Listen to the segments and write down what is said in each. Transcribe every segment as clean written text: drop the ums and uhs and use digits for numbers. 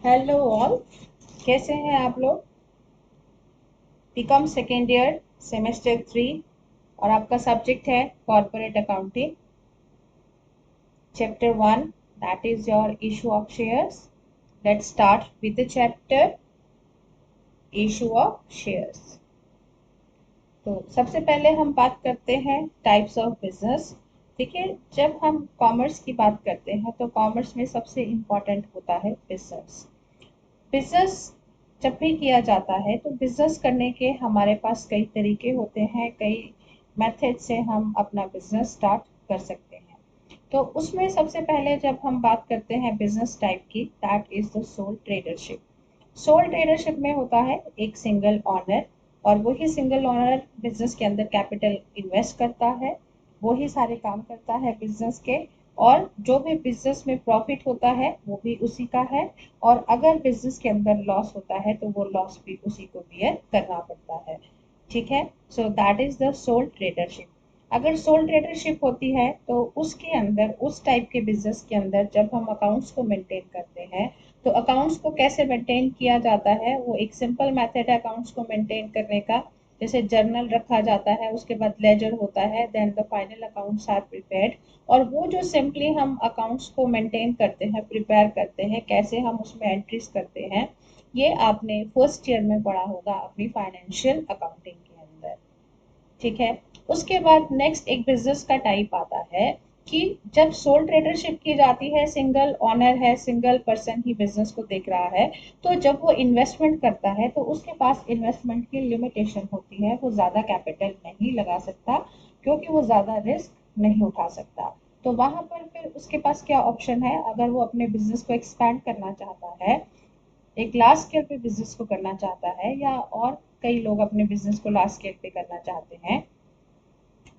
Hello all. कैसे हैं आप लोग? बीकॉम सेकेंड ईयर सेमेस्टर 3 और आपका सब्जेक्ट है corporate accounting, chapter 1, that is your issue of shares. Let's start with the chapter issue of shares. तो सबसे पहले हम बात करते हैं टाइप्स ऑफ बिजनेस। देखिए, जब हम कॉमर्स की बात करते हैं तो कॉमर्स में सबसे इम्पॉर्टेंट होता है बिजनेस। बिजनेस जब भी किया जाता है तो बिजनेस करने के हमारे पास कई तरीके होते हैं, कई मेथड से हम अपना बिजनेस स्टार्ट कर सकते हैं। तो उसमें सबसे पहले जब हम बात करते हैं बिजनेस टाइप की, that is the sole tradership. Sole tradership में होता है एक सिंगल ऑनर, और वही सिंगल ऑनर बिजनेस के अंदर कैपिटल इन्वेस्ट करता है, वही सारे काम करता है बिजनेस के, और जो भी बिजनेस में प्रॉफिट होता है वो भी उसी का है, और अगर बिजनेस के अंदर लॉस होता है तो वो लॉस भी उसी को बियर करना पड़ता है। ठीक है, so that is the sole tradership. अगर सोल ट्रेडरशिप होती है तो उसके अंदर, उस टाइप के बिजनेस के अंदर जब हम अकाउंट्स को मेंटेन करते हैं तो अकाउंट्स को कैसे मेंटेन किया जाता है, वो एक सिंपल मेथड है अकाउंट्स को मेंटेन करने का। जैसे जर्नल रखा जाता है, उसके बाद लेजर होता है, then the final accounts are prepared. और वो जो सिंपली हम अकाउंट्स को मेंटेन करते हैं, प्रिपेयर करते हैं, कैसे हम उसमें एंट्रीज करते हैं, ये आपने फर्स्ट ईयर में पढ़ा होगा अपनी फाइनेंशियल अकाउंटिंग के अंदर। ठीक है, उसके बाद नेक्स्ट एक बिजनेस का टाइप आता है कि जब सोल ट्रेडरशिप की जाती है, सिंगल ऑनर है, सिंगल पर्सन ही बिजनेस को देख रहा है, तो जब वो इन्वेस्टमेंट करता है तो उसके पास इन्वेस्टमेंट की लिमिटेशन होती है, वो ज़्यादा कैपिटल नहीं लगा सकता क्योंकि वो ज़्यादा रिस्क नहीं उठा सकता। तो वहां पर फिर उसके पास क्या ऑप्शन है, अगर वो अपने बिजनेस को एक्सपैंड करना चाहता है, एक लार्ज स्केल पे बिजनेस को करना चाहता है, या और कई लोग अपने बिजनेस को लार्ज स्केल पे करना चाहते हैं,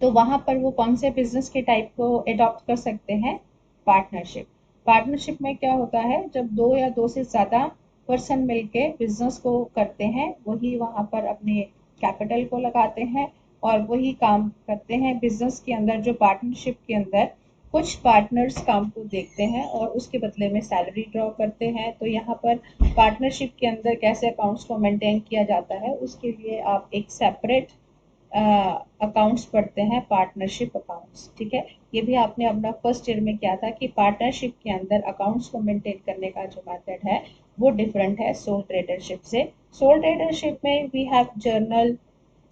तो वहां पर वो कौन से बिजनेस के टाइप को अडॉप्ट कर सकते हैं? पार्टनरशिप। पार्टनरशिप में क्या होता है, जब दो या दो से ज़्यादा पर्सन मिलके बिजनेस को करते हैं, वही वहां पर अपने कैपिटल को लगाते हैं और वही काम करते हैं बिजनेस के अंदर। जो पार्टनरशिप के अंदर कुछ पार्टनर्स काम को देखते हैं और उसके बदले में सैलरी ड्रॉ करते हैं। तो यहाँ पर पार्टनरशिप के अंदर कैसे अकाउंट्स को मेंटेन किया जाता है, उसके लिए आप एक सेपरेट अकाउंट्स पढ़ते हैं, पार्टनरशिप अकाउंट्स। ठीक है, ये भी आपने अपना फर्स्ट ईयर में किया था कि पार्टनरशिप के अंदर अकाउंट्स को मेंटेन करने का जो मेथड है वो डिफरेंट है सोल ट्रेडरशिप से। सोल ट्रेडरशिप में we have journal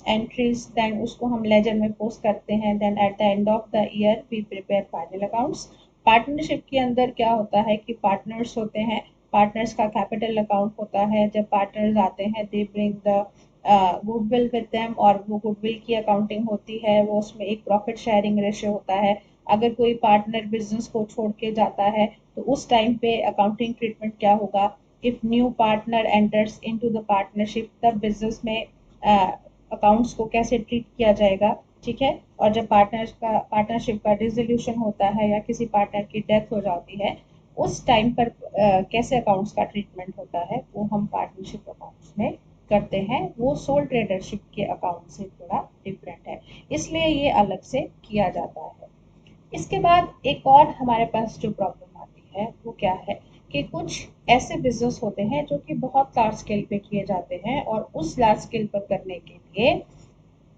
entries, then उसको हम लेजर में पोस्ट करते हैं, then at the end of the year we prepare final accounts. Partnership के अंदर क्या होता है कि पार्टनर्स होते हैं, पार्टनर्स का कैपिटल अकाउंट होता है, जब पार्टनर्स आते हैं they bring the goodwill with them, और वो गुडविल की अकाउंटिंग होती है, वो उसमें एक प्रॉफिट शेयरिंग रेशियो होता है। अगर कोई पार्टनर बिजनेस को छोड़ के जाता है तो उस टाइम पे अकाउंटिंग ट्रीटमेंट क्या होगा, if new partner enters into the partnership, तब बिजनेस में अकाउंट्स को कैसे ट्रीट किया जाएगा। ठीक है, और जब पार्टनरशिप का डिसोल्यूशन होता है या किसी पार्टनर की डेथ हो जाती है, उस टाइम पर कैसे अकाउंट्स का ट्रीटमेंट होता है, वो हम पार्टनरशिप अकाउंट्स में करते हैं। वो सोल ट्रेडरशिप के अकाउंट से थोड़ा डिफरेंट है, इसलिए ये अलग से किया जाता है। इसके बाद एक और हमारे पास जो प्रॉब्लम आती है वो क्या है कि कुछ ऐसे बिजनेस होते हैं जो कि बहुत लार्ज स्केल पे किए जाते हैं, और उस लार्ज स्केल पर करने के लिए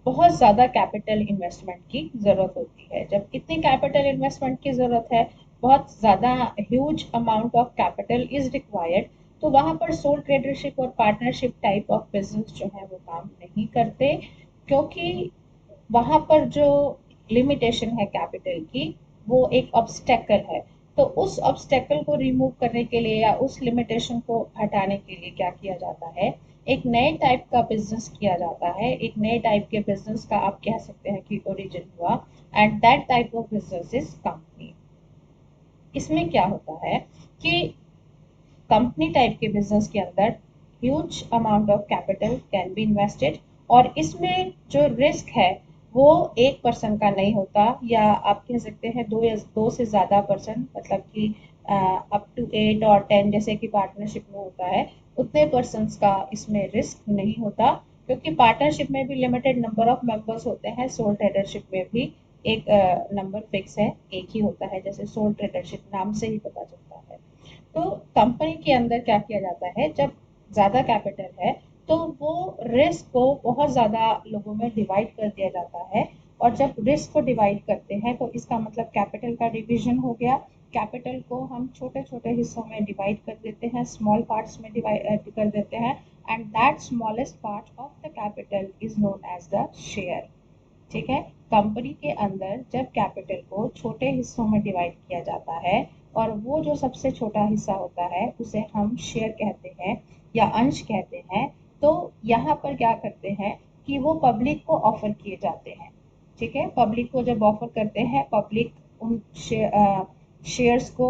बहुत ज़्यादा कैपिटल इन्वेस्टमेंट की ज़रूरत होती है। जब इतनी कैपिटल इन्वेस्टमेंट की ज़रूरत है, बहुत ज़्यादा huge amount of capital is required, तो वहाँ पर सोल ट्रेडरशिप और पार्टनरशिप टाइप ऑफ बिजनेस जो है वो काम नहीं करते, क्योंकि वहाँ पर जो लिमिटेशन है कैपिटल की, वो एक ऑब्स्टेकल है। तो उस ऑब्स्टेकल को रिमूव करने के लिए या उस लिमिटेशन को हटाने के लिए क्या किया जाता है, एक नए टाइप का बिजनेस किया जाता है। एक नए टाइप के बिजनेस का आप कह सकते हैं कि ओरिजिन हुआ, and that type of business is company. इसमें क्या होता है कि कंपनी टाइप के बिजनेस के अंदर huge amount of capital can be invested, और इसमें जो रिस्क है वो एक पर्सन का नहीं होता, या आप कह सकते हैं दो या दो से ज़्यादा पर्सन, मतलब कि अप टू 8 और 10 जैसे कि पार्टनरशिप में होता है, उतने पर्सनस का इसमें रिस्क नहीं होता, क्योंकि पार्टनरशिप में भी लिमिटेड नंबर ऑफ मेंबर्स होते हैं, सोल ट्रेडरशिप में भी एक नंबर फिक्स है, एक ही होता है, जैसे सोल ट्रेडरशिप नाम से ही पता चलता है। तो कंपनी के अंदर क्या किया जाता है, जब ज़्यादा कैपिटल है तो वो रिस्क को बहुत ज़्यादा लोगों में डिवाइड कर दिया जाता है। और जब रिस्क को डिवाइड करते हैं तो इसका मतलब कैपिटल का डिवीजन हो गया। कैपिटल को हम छोटे छोटे हिस्सों में डिवाइड कर देते हैं, स्मॉल पार्ट्स में डिवाइड कर देते हैं, and that smallest part of the capital is known as the share. ठीक है। कंपनी के अंदर जब कैपिटल को छोटे हिस्सों में डिवाइड किया जाता है और वो जो सबसे छोटा हिस्सा होता है उसे हम शेयर कहते हैं या अंश कहते हैं, तो यहाँ पर क्या करते हैं कि वो पब्लिक को ऑफर किए जाते हैं। ठीक है। पब्लिक को जब ऑफर करते हैं, पब्लिक उन शेयर्स को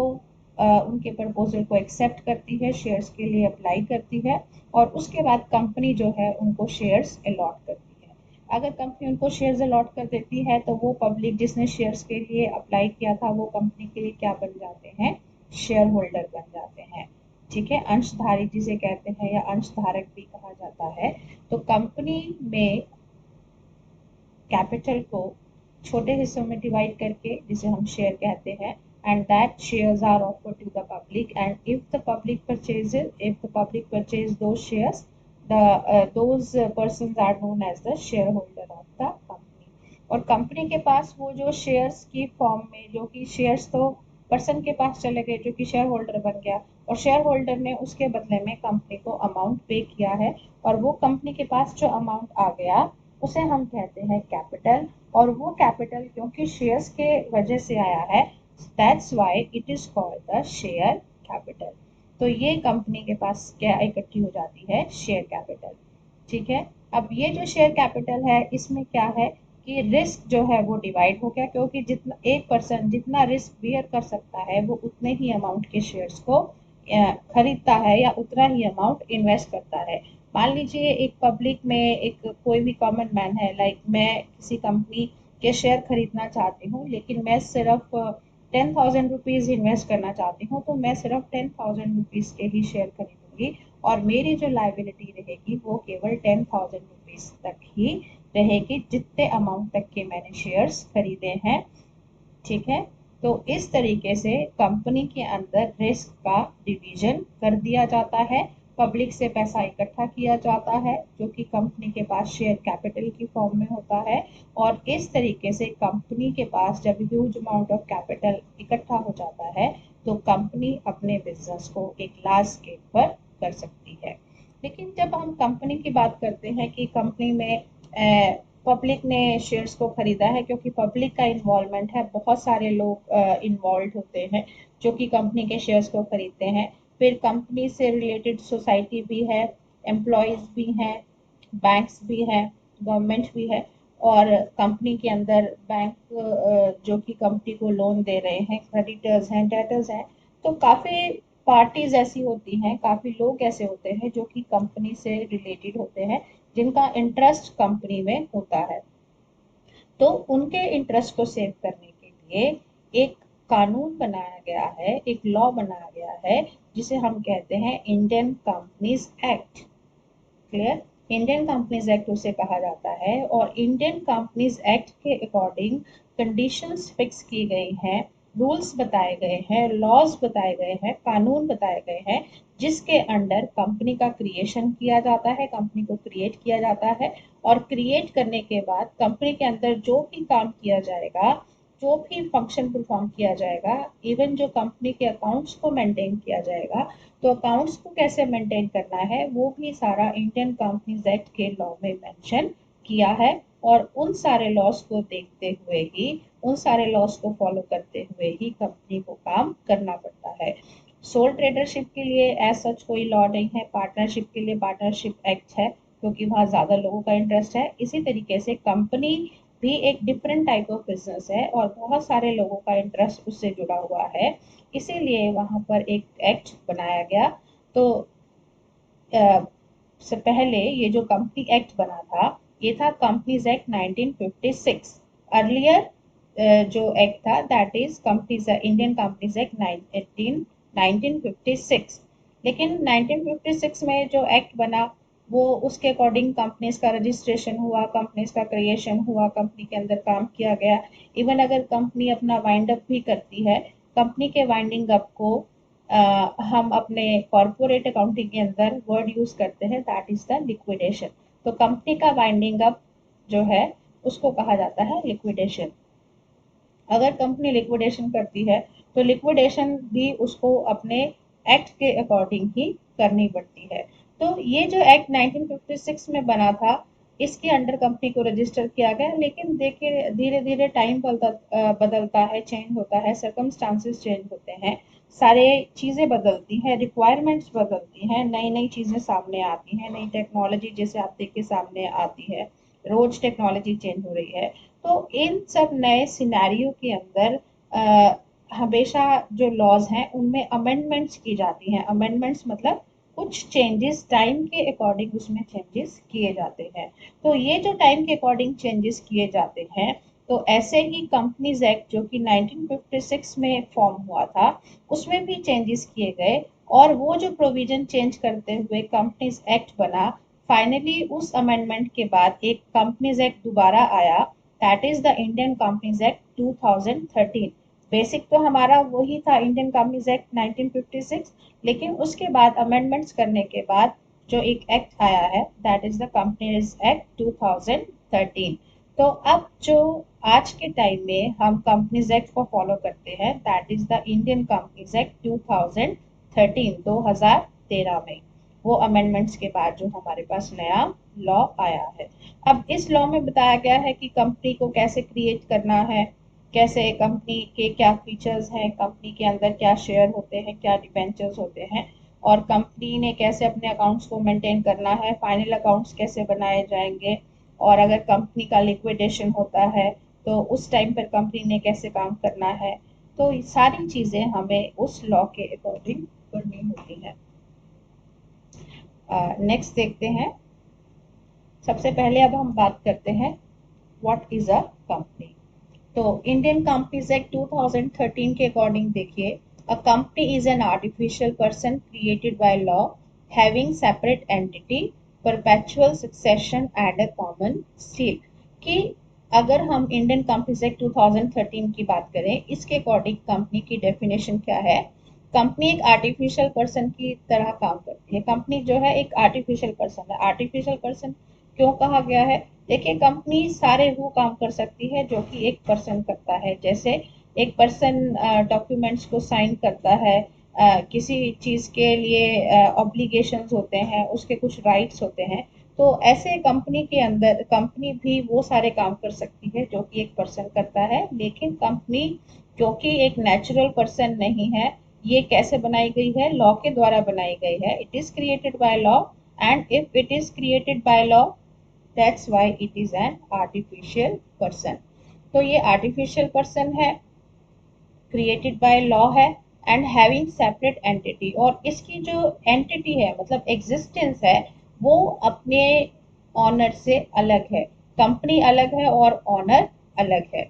उनके प्रपोजल को एक्सेप्ट करती है, शेयर्स के लिए अप्लाई करती है, और उसके बाद कंपनी जो है उनको शेयर्स अलॉट करती है। अगर कंपनी उनको शेयर्स अलॉट कर देती है तो वो पब्लिक जिसने शेयर्स के लिए अप्लाई किया था वो कंपनी के लिए क्या बन जाते हैं, शेयर होल्डर बन जाते हैं। ठीक है। अंशधारी जिसे कहते हैं या अंशधारक भी कहा जाता है। तो कंपनी में कैपिटल को छोटे हिस्सों में डिवाइड करके, जिसे हम शेयर कहते हैं, and that shares are offered to the public, and if the public purchase those shares, the those persons are known as the shareholder of the company। और कंपनी के पास वो जो शेयर्स की फॉर्म में, जो कि शेयर्स तो पर्सन के पास चले गए जो कि शेयर होल्डर बन गया, और शेयर होल्डर ने उसके बदले में कंपनी को अमाउंट पे किया है, और वो कंपनी के पास जो अमाउंट आ गया उसे हम कहते हैं कैपिटल। और वो कैपिटल क्योंकि शेयर्स के वजह से आया है, that's why it is called the share capital. तो ये कंपनी के पास क्या इकट्ठी हो जाती है, शेयर कैपिटल। ठीक है। अब ये जो शेयर कैपिटल है इसमें क्या है कि रिस्क जो है वो डिवाइड हो गया, क्योंकि जितना एक पर्सन जितना रिस्क बियर कर सकता है वो उतने ही अमाउंट के शेयर्स को खरीदता है या उतना ही अमाउंट इन्वेस्ट करता है। मान लीजिए एक पब्लिक में एक कोई भी कॉमन मैन है, लाइक मैं किसी कंपनी के शेयर खरीदना चाहती हूँ, लेकिन मैं सिर्फ 10,000 रुपीज़ इन्वेस्ट करना चाहती हूँ, तो मैं सिर्फ 10,000 रुपीज़ के ही शेयर खरीदूंगी, और मेरी जो लाइबिलिटी रहेगी वो केवल 10,000 रुपीज़ तक ही रहेगी, जितने अमाउंट तक के मैंने शेयर्स खरीदे हैं। ठीक है। तो इस तरीके से कंपनी के अंदर रिस्क का डिवीजन कर दिया जाता है। पब्लिक से पैसा इकट्ठा किया जाता है जो कि कंपनी के पास शेयर कैपिटल की फॉर्म में होता है, और इस तरीके से कंपनी के पास जब ह्यूज अमाउंट ऑफ कैपिटल इकट्ठा हो जाता है तो कंपनी अपने बिजनेस को एक लार्ज स्केल पर कर सकती है। लेकिन जब हम कंपनी की बात करते हैं कि कंपनी में पब्लिक ने शेयर्स को खरीदा है, क्योंकि पब्लिक का इन्वॉल्वमेंट है, बहुत सारे लोग इन्वॉल्व होते हैं जो कि कंपनी के शेयर्स को खरीदते हैं। फिर कंपनी से रिलेटेड सोसाइटी भी है, एम्प्लॉयज़ भी हैं, बैंक्स भी हैं, गवर्नमेंट भी है, और कंपनी के अंदर बैंक जो कि कंपनी को लोन दे रहे हैं, क्रेडिटर्स हैं, डेटर्स हैं। तो काफ़ी पार्टीज ऐसी होती हैं, काफ़ी लोग ऐसे होते हैं जो कि कंपनी से रिलेटेड होते हैं, जिनका इंटरेस्ट कंपनी में होता है। तो उनके इंटरेस्ट को सेव करने के लिए एक कानून बनाया गया है, एक लॉ बनाया गया है, जिसे हम कहते हैं Indian companies act. Clear. Indian companies act उसे कहा जाता है, और इंडियन कंपनीज एक्ट के अकॉर्डिंग कंडीशंस फिक्स की गई हैं, रूल्स बताए गए हैं, लॉज बताए गए हैं, कानून बताए गए हैं, जिसके अंडर कंपनी का क्रिएशन किया जाता है, कंपनी को क्रिएट किया जाता है, और क्रिएट करने के बाद कंपनी के अंदर जो भी काम किया जाएगा, जो भी फंक्शन परफॉर्म किया जाएगा, इवन जो कंपनी के अकाउंट्स को मेंटेन किया जाएगा, तो अकाउंट्स को कैसे मेंटेन करना है वो भी सारा इंडियन कंपनीज एक्ट के लॉ में मेंशन किया है। और उन सारे लॉस को देखते हुए ही, उन सारे लॉस को फॉलो करते हुए ही कंपनी को काम करना पड़ता है। सोल ट्रेडरशिप के लिए एज सच कोई लॉ नहीं है, पार्टनरशिप के लिए पार्टनरशिप एक्ट है क्योंकि वहाँ ज़्यादा लोगों का इंटरेस्ट है। इसी तरीके से कंपनी भी एक डिफरेंट टाइप ऑफ बिजनेस है और बहुत सारे लोगों का इंटरेस्ट उससे जुड़ा हुआ है, इसीलिए वहाँ पर एक एक्ट बनाया गया। तो से पहले ये जो कंपनी एक्ट बना था ये था कंपनीज एक्ट 1956। अर्लियर जो एक्ट था that is companies Indian companies act 1956। लेकिन 1956 में जो एक्ट बना वो उसके अकॉर्डिंग कंपनीज का रजिस्ट्रेशन हुआ, कंपनीज का क्रिएशन हुआ, कंपनी के अंदर काम किया गया। इवन अगर कंपनी अपना वाइंड अप भी करती है, कंपनी के वाइंडिंग अप को हम अपने कॉर्पोरेट अकाउंटिंग के अंदर वर्ड यूज करते हैं, दैट इज द लिक्विडेशन। तो कंपनी का वाइंडिंग अप जो है उसको कहा जाता है लिक्विडेशन। अगर कंपनी लिक्विडेशन करती है तो लिक्विडेशन भी उसको अपने एक्ट के अकॉर्डिंग ही करनी पड़ती है। तो ये जो एक्ट 1956 में बना था, इसके अंडर कंपनी को रजिस्टर किया गया। लेकिन देखिए धीरे धीरे टाइम बदलता है, चेंज होता है, सर्कमस्टांसेस चेंज होते हैं, सारे चीज़ें बदलती हैं, रिक्वायरमेंट्स बदलती हैं, नई नई चीज़ें सामने आती हैं, नई टेक्नोलॉजी जैसे आप देखिए सामने आती है, रोज टेक्नोलॉजी चेंज हो रही है। तो इन सब नए सिनेरियो के अंदर हमेशा जो लॉज हैं उनमें अमेंडमेंट्स की जाती हैं। अमेंडमेंट्स मतलब कुछ चेंजेस टाइम के अकॉर्डिंग उसमें चेंजेस किए जाते हैं। तो ये जो टाइम के अकॉर्डिंग चेंजेस किए जाते हैं, तो ऐसे ही कंपनीज एक्ट जो कि 1956 में फॉर्म हुआ था उसमें भी चेंजेस किए गए, और वो जो प्रोविजन चेंज करते हुए कंपनीज एक्ट बना। फाइनली उस अमेंडमेंट के बाद एक कंपनीज एक्ट दोबारा आया, that is the Indian companies act 2013। Basic तो हमारा वही था इंडियन कंपनीज एक्ट 1956, लेकिन उसके बाद अमेंडमेंट्स करने के बाद जो एक एक्ट आया है that is the companies act 2013। तो अब जो आज के टाइम में हम कंपनीज एक्ट को फॉलो करते हैं that is the Indian companies act 2013, 2013 में वो अमेंडमेंट्स के बाद जो हमारे पास नया लॉ आया है। अब इस लॉ में बताया गया है कि कंपनी को कैसे क्रिएट करना है, कैसे कंपनी के क्या फीचर्स हैं, कंपनी के अंदर क्या शेयर होते हैं, क्या डिबेंचर्स होते हैं, और कंपनी ने कैसे अपने अकाउंट्स को मेंटेन करना है, फाइनल अकाउंट्स कैसे बनाए जाएंगे, और अगर कंपनी का लिक्विडेशन होता है तो उस टाइम पर कंपनी ने कैसे काम करना है। तो ये सारी चीज़ें हमें उस लॉ के अकॉर्डिंग करनी होती हैं। नेक्स्ट देखते हैं। सबसे पहले अब हम बात करते हैं व्हाट इज अ कंपनी। तो इंडियन कंपनीज एक्ट 2013 के अकॉर्डिंग देखिए, a company is an artificial person created by law having separate entity, perpetual succession and a common seal. कि अगर हम इंडियन कंपनीज एक्ट 2013 की बात करें, इसके अकॉर्डिंग कंपनी की डेफिनेशन क्या है। कंपनी एक आर्टिफिशियल पर्सन की तरह काम करती है। कंपनी जो है एक आर्टिफिशियल पर्सन है। आर्टिफिशियल पर्सन क्यों कहा गया है? देखिए कंपनी सारे वो काम कर सकती है जो कि एक पर्सन करता है। जैसे एक पर्सन डॉक्यूमेंट्स को साइन करता है, किसी चीज़ के लिए ऑब्लिगेशंस होते हैं, उसके कुछ राइट्स होते हैं। तो ऐसे कंपनी के अंदर कंपनी भी वो सारे काम कर सकती है जो कि एक पर्सन करता है। लेकिन कंपनी क्योंकि एक नेचुरल पर्सन नहीं है, ये कैसे बनाई गई है? लॉ के द्वारा बनाई गई है। It is created by law, and if it is created by law that's why it is an artificial person. तो ये आर्टिफिशियल पर्सन है, क्रिएटेड बाय लॉ है, एंड हैविंग सेपरेट एंटिटी। और इसकी जो एंटिटी है मतलब एग्जिस्टेंस है वो अपने ऑनर से अलग है। कंपनी अलग है और ऑनर अलग है।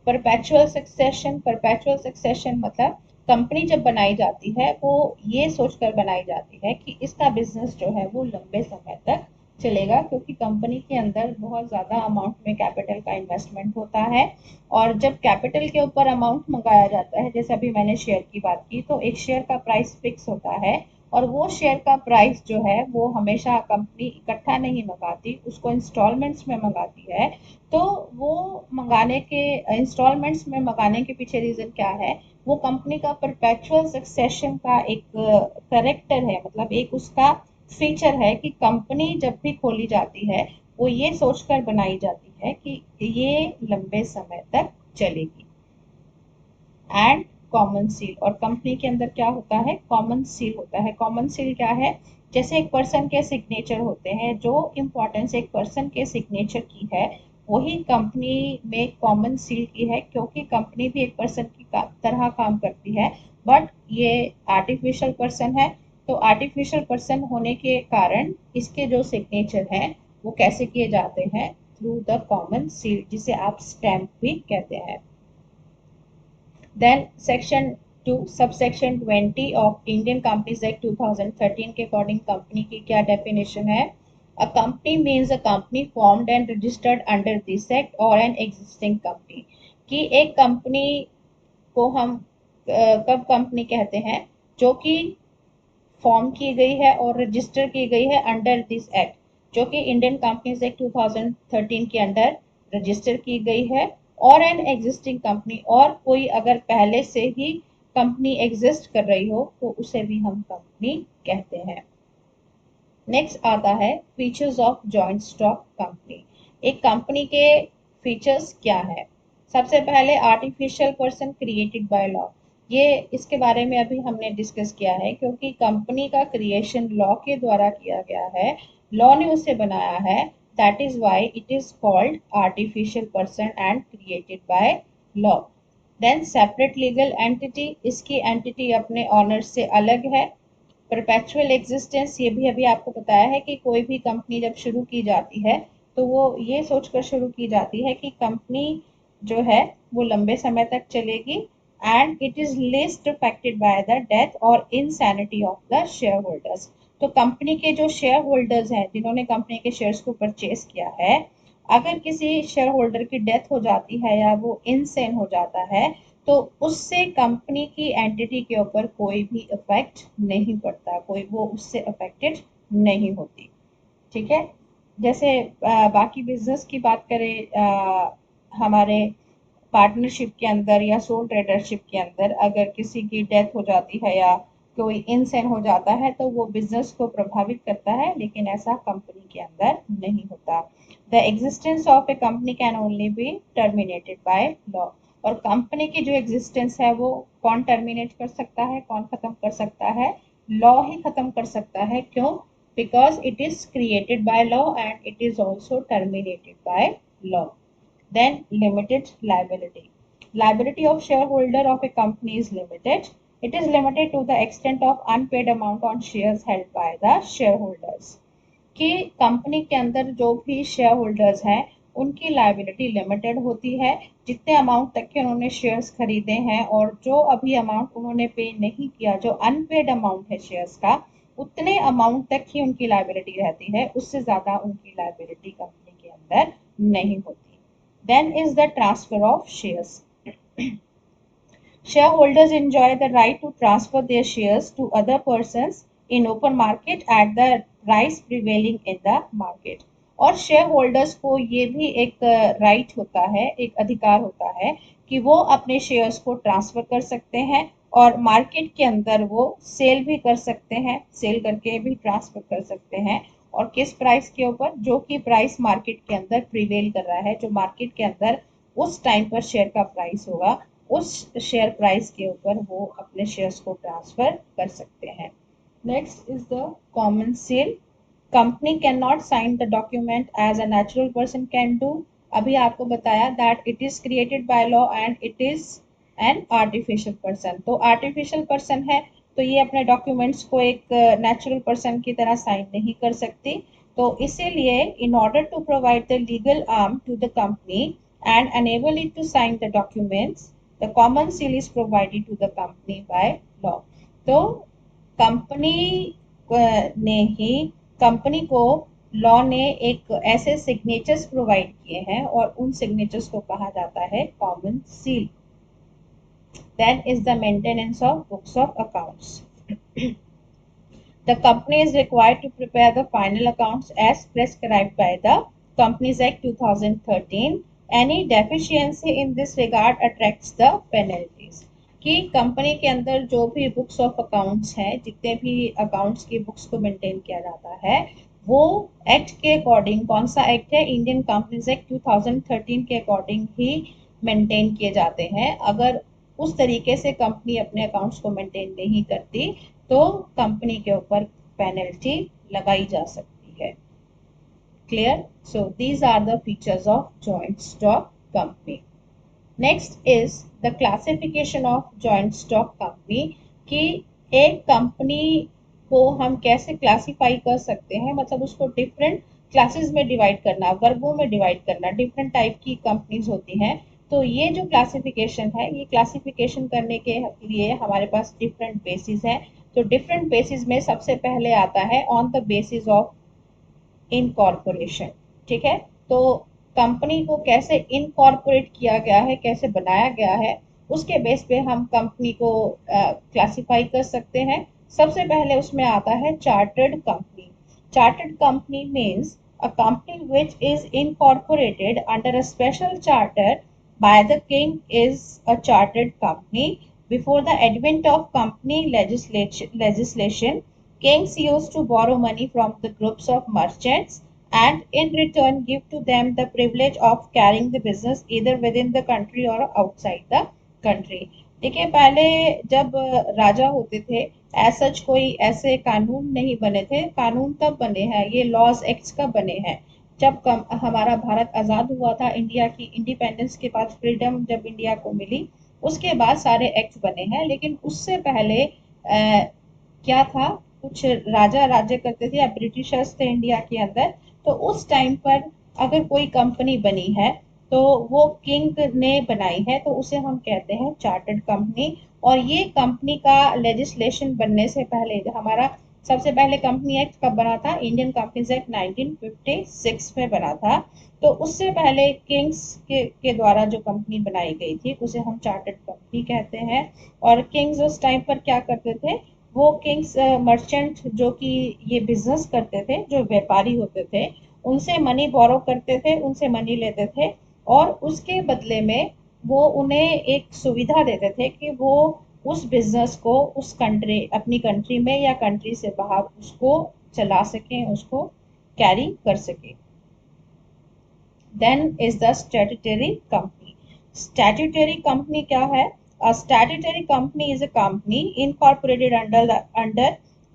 परपेचुअल सक्सेशन, परपेचुअल सक्सेशन मतलब कंपनी जब बनाई जाती है वो ये सोचकर बनाई जाती है कि इसका बिजनेस जो है वो लंबे समय तक चलेगा, क्योंकि कंपनी के अंदर बहुत ज़्यादा अमाउंट में कैपिटल का इन्वेस्टमेंट होता है। और जब कैपिटल के ऊपर अमाउंट मंगाया जाता है, जैसे अभी मैंने शेयर की बात की, तो एक शेयर का प्राइस फिक्स होता है, और वो शेयर का प्राइस जो है वो हमेशा कंपनी इकट्ठा नहीं मंगाती, उसको इंस्टॉलमेंट्स में मंगाती है। तो वो मंगाने के इंस्टॉलमेंट्स में मंगाने के पीछे रीज़न क्या है? वो कंपनी का परपेचुअल सक्सेशन का एक करेक्टर है, मतलब एक उसका फीचर है कि कंपनी जब भी खोली जाती है वो ये सोचकर बनाई जाती है कि ये लंबे समय तक चलेगी। एंड कॉमन सील, और कंपनी के अंदर क्या होता है? कॉमन सील होता है। कॉमन सील क्या है? जैसे एक पर्सन के सिग्नेचर होते हैं, जो इम्पोर्टेंस एक पर्सन के सिग्नेचर की है वही कंपनी में कॉमन सील की है, क्योंकि कंपनी भी एक पर्सन की तरह काम करती है, बट ये आर्टिफिशियल पर्सन है। तो आर्टिफिशियल पर्सन होने के कारण इसके जो सिग्नेचर हैं वो कैसे किए जाते हैं? थ्रू द कॉमन सील, जिसे आप स्टैम्प भी कहते हैं। Then section 2 subsection 20 of Indian companies act 2013 के अकॉर्डिंग कंपनी की क्या डेफिनेशन है? A company means a company formed and registered under this act और एन एग्जिस्टिंग कंपनी। कि एक कंपनी को हम कब कंपनी कहते हैं? जो कि फॉर्म की गई है और रजिस्टर की गई है अंडर दिस एक्ट, जो कि इंडियन कंपनीज एक्ट 2013 के अंडर रजिस्टर की गई है, और एन एग्जिस्टिंग कंपनी, और कोई अगर पहले से ही कंपनी एग्जिस्ट कर रही हो तो उसे भी हम कंपनी कहते हैं। नेक्स्ट आता है features of joint stock company. एक कंपनी के फीचर्स क्या है? सबसे पहले artificial person created by law. ये इसके बारे में अभी हमने डिस्कस किया है, क्योंकि कंपनी का क्रिएशन लॉ के द्वारा किया गया है, लॉ ने उसे बनाया है, that is why it is called artificial person and created by law. Then separate legal entity, इसकी एंटिटी अपने ऑनर से अलग है। परपेचुअल एग्जिस्टेंस, ये भी अभी आपको बताया है कि कोई भी कंपनी जब शुरू की जाती है तो वो ये सोचकर शुरू की जाती है कि कंपनी जो है वो लंबे समय तक चलेगी, and it is least affected by the death और insanity of the shareholders. तो कंपनी के जो शेयर होल्डर्स हैं, जिन्होंने कंपनी के शेयर्स को परचेज किया है, अगर किसी शेयर होल्डर की डेथ हो जाती है या वो इनसेन हो जाता है, तो उससे कंपनी की एंटिटी के ऊपर कोई भी इफेक्ट नहीं पड़ता, कोई वो उससे अफेक्टेड नहीं होती। ठीक है। जैसे बाकी बिजनेस की बात करें, हमारे पार्टनरशिप के अंदर या सोल ट्रेडरशिप के अंदर अगर किसी की डेथ हो जाती है या कोई इनसेन हो जाता है तो वो बिजनेस को प्रभावित करता है, लेकिन ऐसा कंपनी के अंदर नहीं होता। The existence of A company can only be terminated by law. और कंपनी की जो एग्जिस्टेंस है वो कौन टर्मिनेट कर सकता है, कौन खत्म कर सकता है? लॉ ही खत्म कर सकता है। क्यों? Because it is created by law and it is also terminated by law. Then limited liability. Liability of shareholder of a company is limited. It is limited to the extent of unpaid amount on shares held by the shareholders. कि company के अंदर जो भी share holders हैं उनकी liability limited होती है, जितने अमाउंट तक के उन्होंने शेयर्स खरीदे हैं और जो अभी अमाउंट उन्होंने पे नहीं किया, जो अनपेड अमाउंट है शेयर्स का, उतने अमाउंट तक ही उनकी लाइबिलिटी रहती है, उससे ज़्यादा उनकी लाइबिलिटी कंपनी के अंदर नहीं होती। Then is the transfer of shares. Shareholders enjoy the right to transfer their shares to other persons in open market at the price prevailing in the market. और शेयर होल्डर्स को ये भी एक right होता है, एक अधिकार होता है कि वो अपने शेयर्स को ट्रांसफर कर सकते हैं और मार्केट के अंदर वो सेल भी कर सकते हैं, सेल करके भी ट्रांसफर कर सकते हैं। और किस प्राइस के ऊपर? जो कि प्राइस मार्केट के अंदर प्रिवेल कर रहा है, जो मार्केट के अंदर उस टाइम पर शेयर का प्राइस होगा, उस शेयर प्राइस के ऊपर वो अपने शेयर्स को ट्रांसफर कर सकते हैं। Next is the common seal. Company can not sign the document as a natural person can do. अभी आपको बताया that it is created by law and it is an artificial person. तो artificial person है तो ये अपने documents को एक नेचुरल पर्सन की तरह साइन नहीं कर सकती। तो इसीलिए in order to provide the legal arm to the company and enable it to sign the documents, the common seal is provided to the company by law. तो कंपनी ने ही कंपनी को लॉ ने एक ऐसे सिग्नेचर्स प्रोवाइड किए हैं और उन सिग्नेचर्स को कहा जाता है common seal. Then is the maintenance of books of accounts. The company is required to prepare the final accounts as prescribed by the Companies Act 2013. Any deficiency in this regard attracts the penalties. कि company के अंदर जो भी books of accounts हैं, जितने भी accounts की books को मेंटेन किया जाता है, वो एक्ट के अकॉर्डिंग, कौन सा एक्ट है? इंडियन कंपनीज एक्ट 2013 के अकॉर्डिंग ही मेंटेन किए जाते हैं। अगर उस तरीके से कंपनी अपने अकाउंट्स को मेंटेन नहीं करती तो कंपनी के ऊपर पेनल्टी लगाई जा सकती है। Clear? So these are the features of joint stock company. Next is the classification of joint stock company, कि एक कंपनी को हम कैसे क्लासिफाई कर सकते हैं, मतलब उसको डिफरेंट क्लासेस में डिवाइड करना, वर्गों में डिवाइड करना। डिफरेंट टाइप की कंपनीज होती हैं, तो ये जो क्लासिफिकेशन है, ये क्लासिफिकेशन करने के लिए हमारे पास डिफरेंट बेसिस हैं। तो डिफरेंट बेसिस में सबसे पहले आता है on the basis of incorporation. ठीक है। तो कंपनी को कैसे इनकॉर्पोरेट किया गया है, कैसे बनाया गया है, उसके बेस पे हम कंपनी को क्लासिफाई कर सकते हैं। सबसे पहले उसमें आता है chartered company. Chartered company means a company which is incorporated under a special charter by the king is a chartered company. Before the advent of company legislation, kings used to borrow money from the groups of merchants and in return give to them the privilege of carrying the business either within the country or outside the country. देखिए पहले जब राजा होते थे ऐसा कोई ऐसे कानून नहीं बने थे। कानून कब बने हैं, ये लॉज एक्ट्स कब बने हैं, जब हमारा भारत आज़ाद हुआ था, इंडिया की इंडिपेंडेंस के बाद फ्रीडम जब इंडिया को मिली उसके बाद सारे एक्ट बने हैं। लेकिन उससे पहले क्या था, कुछ राजा राज्य करते थे या ब्रिटिशर्स थे इंडिया के अंदर। तो उस टाइम पर अगर कोई कंपनी बनी है तो वो किंग ने बनाई है तो उसे हम कहते हैं चार्टर्ड कंपनी। और ये कंपनी का लेजिस्लेशन बनने से पहले हमारा सबसे पहले कंपनी एक्ट कब बना था, इंडियन कंपनीज एक्ट 1956 में बना था। तो उससे पहले किंग्स के द्वारा जो कंपनी बनाई गई थी उसे हम चार्टर्ड कंपनी कहते हैं। और किंग्स उस टाइम पर क्या करते थे, वो किंग्स मर्चेंट जो कि ये बिजनेस करते थे, जो व्यापारी होते थे, उनसे मनी बोरो करते थे, उनसे मनी लेते थे और उसके बदले में वो उन्हें एक सुविधा देते थे कि वो उस बिजनेस को उस कंट्री अपनी कंट्री में या कंट्री से बाहर उसको चला सकें, उसको कैरी कर सकें। Then is the statutory company. Statutory company क्या है? A statutory company is a company incorporated under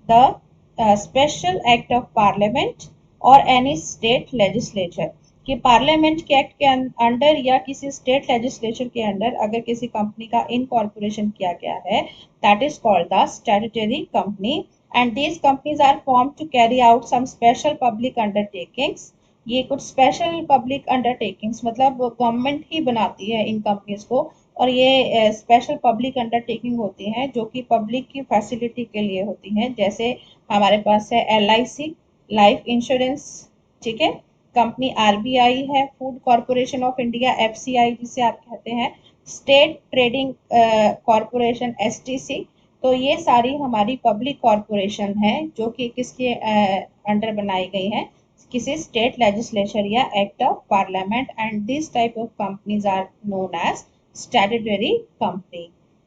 the special act of parliament or any state legislature। कि पार्लियामेंट के एक्ट के अंडर या किसी स्टेट लेजिस्लेचर के अंडर अगर किसी कंपनी का इनकॉर्पोरेशन किया गया है, that is called the statutory company. And these companies are form to carry out some special public undertakings. ये कुछ स्पेशल पब्लिक अंडरटेकिंग्स मतलब गवर्नमेंट ही बनाती है इन कंपनीज को, और ये स्पेशल पब्लिक अंडरटेकिंग होती हैं जो कि पब्लिक की फैसिलिटी के लिए होती हैं। जैसे हमारे पास है LIC, लाइफ इंश्योरेंस, ठीक है। कंपनी RBI है, food corporation of India FCI जिसे आप कहते हैं, स्टेट ट्रेडिंग कॉरपोरेशन STC। तो ये सारी हमारी पब्लिक कॉरपोरेशन है जो कि किसके अंडर बनाई गई हैं, किसी स्टेट लेजिस्लेचर या act of parliament. And this type of companies are known as statutory company.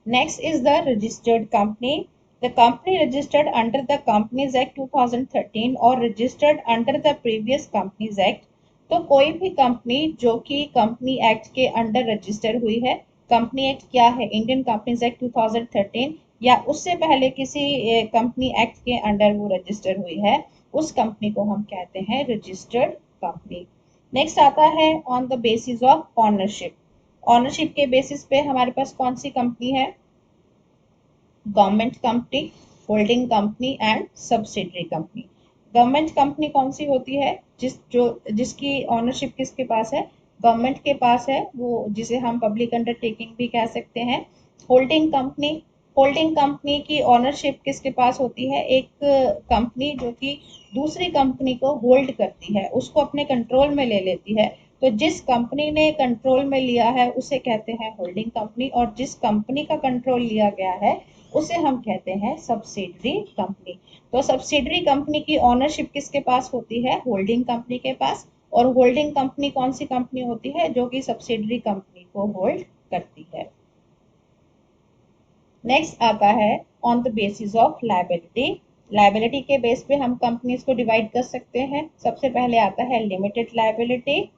Next is the registered company. The company registered under the Companies Act 2013 or registered under the previous Companies Act। तो कोई भी company जो कि company act के under register हुई है, company act क्या है, इंडियन कंपनीज एक्ट 2013 या उससे पहले किसी कंपनी एक्ट के अंडर वो रजिस्टर हुई है, उस कंपनी को हम कहते हैं रजिस्टर्ड कंपनी। नेक्स्ट आता है on the basis of ownership. Ownership के बेसिस पे हमारे पास कौन सी कंपनी है, government company, holding company and subsidiary company. Government company कौन सी होती है, जिसकी ऑनरशिप किसके पास है, गवर्नमेंट के पास है, वो जिसे हम पब्लिक अंडरटेकिंग भी कह सकते हैं। होल्डिंग कंपनी, होल्डिंग कंपनी की ऑनरशिप किसके पास होती है, एक कंपनी जो कि दूसरी कंपनी को होल्ड करती है, उसको अपने कंट्रोल में ले लेती है। तो जिस कंपनी ने कंट्रोल में लिया है उसे कहते हैं होल्डिंग कंपनी, और जिस कंपनी का कंट्रोल लिया गया है उसे हम कहते हैं सब्सिडरी कंपनी। तो सब्सिडरी कंपनी की ऑनरशिप किसके पास होती है, होल्डिंग कंपनी के पास। और होल्डिंग कंपनी कौन सी कंपनी होती है, जो कि सब्सिडरी कंपनी को होल्ड करती है। नेक्स्ट आता है on the basis of liability. Liability के बेस पे हम कंपनीज को डिवाइड कर सकते हैं। सबसे पहले आता है लिमिटेड लायबिलिटी।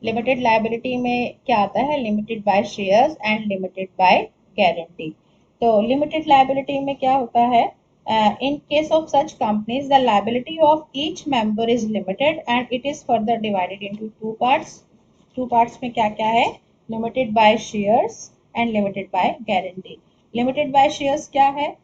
लिमिटेड लायबिलिटी में क्या आता है, limited by shares and limited by guarantee. तो लिमिटेड लायबिलिटी में क्या होता है, in case of such companies the liability of each member is limited and it is further divided into two parts। two parts में क्या क्या है, limited by shares and limited by guarantee। limited by shares क्या है,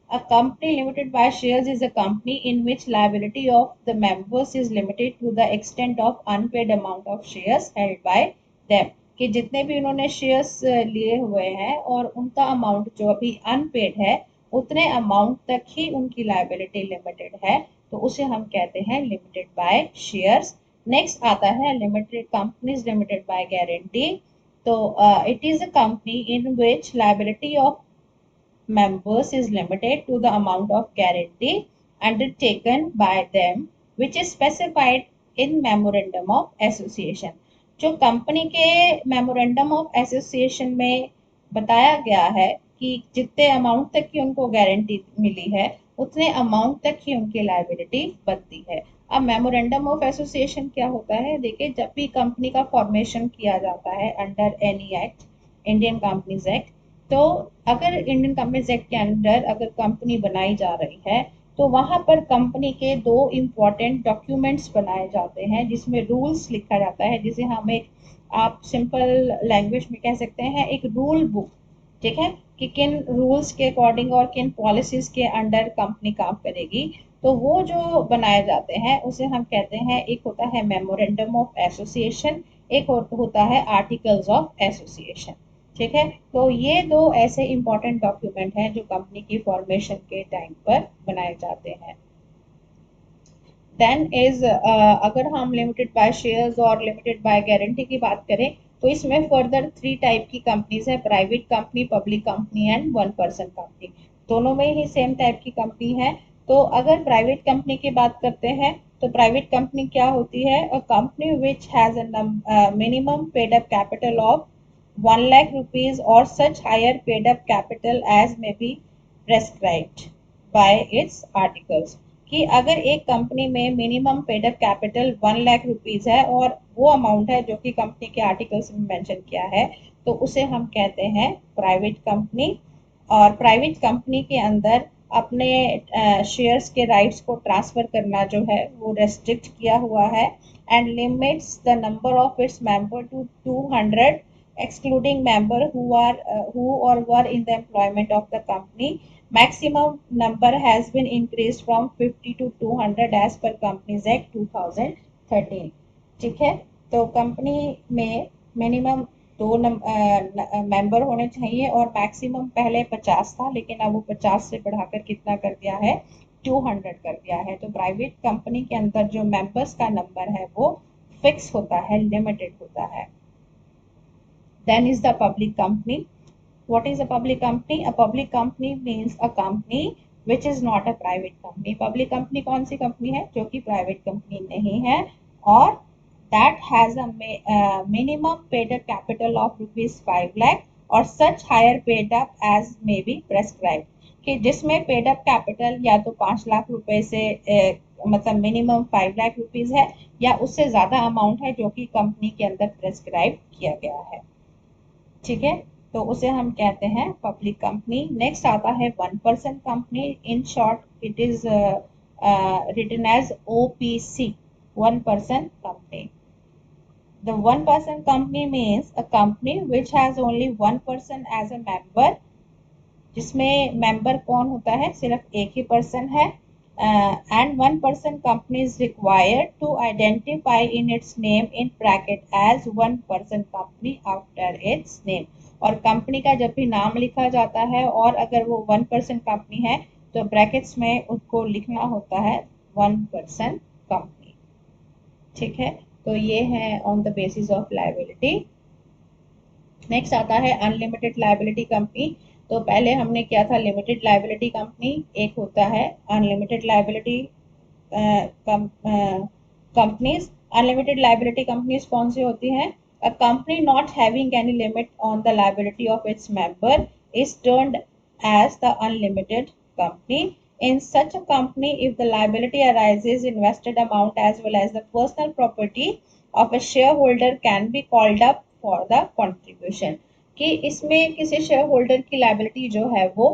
a company limited by shares is a company in which liability of the members is limited to the extent of unpaid amount of shares held by them। कि जितने भी उन्होंने shares लिए हुए हैं और उनका अमाउंट जो अभी अनपेड है उतने अमाउंट तक ही उनकी लायबिलिटी लिमिटेड है, तो उसे हम कहते हैं लिमिटेड बाय शेयर्स। नेक्स्ट आता है limited companies limited by guarantee. तो it is a company in which liability of members is limited to the amount of guarantee undertaken by them which is specified in memorandum of association। जो company के memorandum of association में बताया गया है कि जितने amount तक की उनको गारंटी मिली है उतने अमाउंट तक ही उनकी लायबिलिटी बनती है। अब मेमोरेंडम ऑफ एसोसिएशन क्या होता है, देखिए जब भी कंपनी का फॉर्मेशन किया जाता है under any act, Indian companies act, तो अगर इंडियन कंपनीज एक्ट के अंडर अगर कंपनी बनाई जा रही है तो वहां पर कंपनी के दो इम्पॉर्टेंट डॉक्यूमेंट्स बनाए जाते हैं जिसमें रूल्स लिखा जाता है, जिसे हम एक, आप सिंपल लैंग्वेज में कह सकते हैं एक रूल बुक, ठीक है, कि किन रूल्स के अकॉर्डिंग और किन पॉलिसीज के अंडर कंपनी काम करेगी। तो वो जो बनाए जाते हैं उसे हम कहते हैं, एक होता है मेमोरेंडम ऑफ एसोसिएशन, एक होता है आर्टिकल्स ऑफ एसोसिएशन। ठीक है, तो ये दो ऐसे इंपॉर्टेंट डॉक्यूमेंट हैं जो कंपनी की फॉर्मेशन के टाइम पर बनाए जाते हैं। देन इज अगर हम लिमिटेड बाय शेयर्स और लिमिटेड बाय गारंटी की बात करें तो इसमें फर्दर 3 टाइप की कंपनीज है, private company, public company and 1% company. दोनों में ही सेम टाइप की कंपनी है। तो अगर प्राइवेट कंपनी की बात करते हैं तो प्राइवेट कंपनी क्या होती है, a company which has a minimum paid up capital of 1 lakh rupees or such higher paid up capital as may be prescribed by its articles। कि अगर एक कंपनी में minimum paid up capital 1 lakh rupees है और वो amount है जो कि कंपनी के आर्टिकल्स में मेंशन किया है तो उसे हम कहते हैं प्राइवेट कंपनी। और प्राइवेट कंपनी के अंदर अपने शेयर्स के राइट्स को ट्रांसफर करना जो है वो रेस्ट्रिक्ट किया हुआ है and limits the number of its member to 200 excluding member who or were in the employment of the company। Maximum number has been increased from 50 to 200 as per Companies Act 2013। ठीक है, तो company में minimum दो member होने चाहिए और maximum पहले 50 था लेकिन अब वो 50 से बढ़ाकर कितना कर दिया है, 200 कर दिया है। तो प्राइवेट कंपनी के अंदर जो मेंबर्स का नंबर है वो फिक्स होता है, लिमिटेड होता है। Then is the public company। What is a public company? A public company means a company which is not a private company। Public company कौन सी company है जो कि private company नहीं है और that has a minimum paid up capital of rupees 5 lakh और such higher paid up as may be prescribed। कि जिसमें पेड अप कैपिटल या तो 5 लाख रुपए से मतलब मिनिमम 5 लाख रुपीज है या उससे ज्यादा अमाउंट है जो कि कंपनी के अंदर प्रेस्क्राइब किया गया है। ठीक है, तो उसे हम कहते हैं पब्लिक कंपनी। नेक्स्ट आता है 1% company, in short it is written as OPC, 1% company. The 1% company means a company which has only 1% as a member, जिसमें मेंबर कौन होता है, सिर्फ एक ही पर्सन है। And 1% company is required to identify in its name in bracket as 1% company after its name. और company का जब भी नाम लिखा जाता है और अगर वो 1% कंपनी है तो ब्रैकेट्स में उसको लिखना होता है 1% कंपनी। ठीक है, तो ये है on the basis of liability. Next आता है अनलिमिटेड लायबिलिटी कंपनी। तो पहले हमने क्या था, लिमिटेड लायबिलिटी कंपनी, एक होता है unlimited liability companies. Unlimited liability companies कौन सी होती हैं, a company not having any limit on the liability of its member is termed as the unlimited company। In such a company, if the liability arises in vested amount as well as the personal property of a shareholder can be called up for the contribution। कि इसमें किसी share holder की liability जो है वो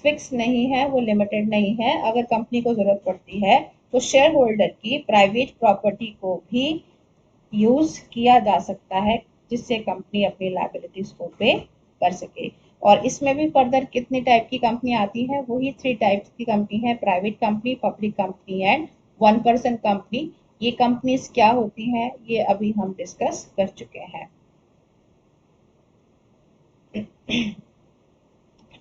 fix नहीं है, वो लिमिटेड नहीं है। अगर कंपनी को जरूरत पड़ती है तो शेयर होल्डर की प्राइवेट प्रॉपर्टी को भी यूज किया जा सकता है जिससे कंपनी अपनी लाइबिलिटीज को पे कर सके। और इसमें भी फर्दर कितनी टाइप की कंपनी आती है, वही 3 टाइप्स की कंपनी है, private company, public company and 1% company. ये कंपनीज क्या होती हैं ये अभी हम डिस्कस कर चुके हैं।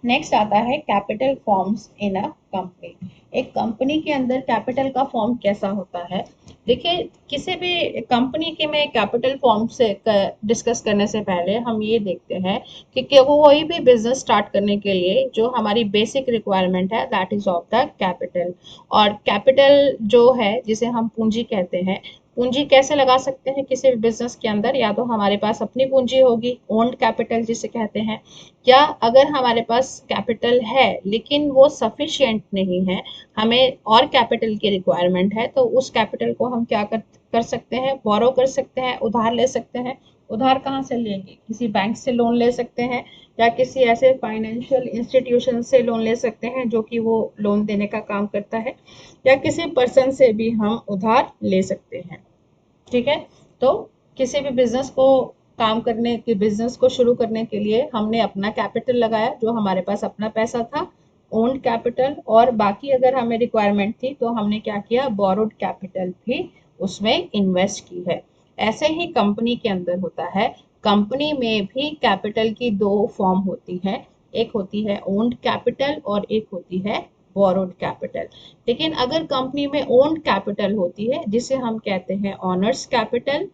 नेक्स्ट आता है capital forms in a company. एक कंपनी के अंदर कैपिटल का फॉर्म कैसा होता है, देखिए, किसी भी कंपनी के में कैपिटल फॉर्म से डिस्कस करने से पहले हम ये देखते हैं कि कोई भी बिजनेस स्टार्ट करने के लिए जो हमारी बेसिक रिक्वायरमेंट है that is of the capital. और कैपिटल जो है जिसे हम पूंजी कहते हैं, पूंजी कैसे लगा सकते हैं किसी भी बिजनेस के अंदर? या तो हमारे पास अपनी पूंजी होगी, ओन्ड कैपिटल जिसे कहते हैं, या अगर हमारे पास कैपिटल है लेकिन वो सफिशिएंट नहीं है, हमें और कैपिटल की रिक्वायरमेंट है, तो उस कैपिटल को हम क्या कर सकते हैं? बोरो कर सकते हैं, उधार ले सकते हैं। उधार कहाँ से लेंगे? किसी बैंक से लोन ले सकते हैं, या किसी ऐसे फाइनेंशियल इंस्टीट्यूशन से लोन ले सकते हैं जो कि वो लोन देने का काम करता है, या किसी पर्सन से भी हम उधार ले सकते हैं। ठीक है। तो किसी भी बिजनेस को बिजनेस को शुरू करने के लिए हमने अपना कैपिटल लगाया, जो हमारे पास अपना पैसा था, ओन्ड कैपिटल, और बाकी अगर हमें रिक्वायरमेंट थी तो हमने क्या किया? बोरोड कैपिटल भी उसमें इन्वेस्ट की है। ऐसे ही कंपनी के अंदर होता है। कंपनी में भी कैपिटल की दो फॉर्म होती है, एक होती है ओन्ड कैपिटल और एक होती है बोरोड कैपिटल। लेकिन अगर कंपनी में ओन्ड कैपिटल होती है जिसे हम कहते हैं ऑनर्स कैपिटल,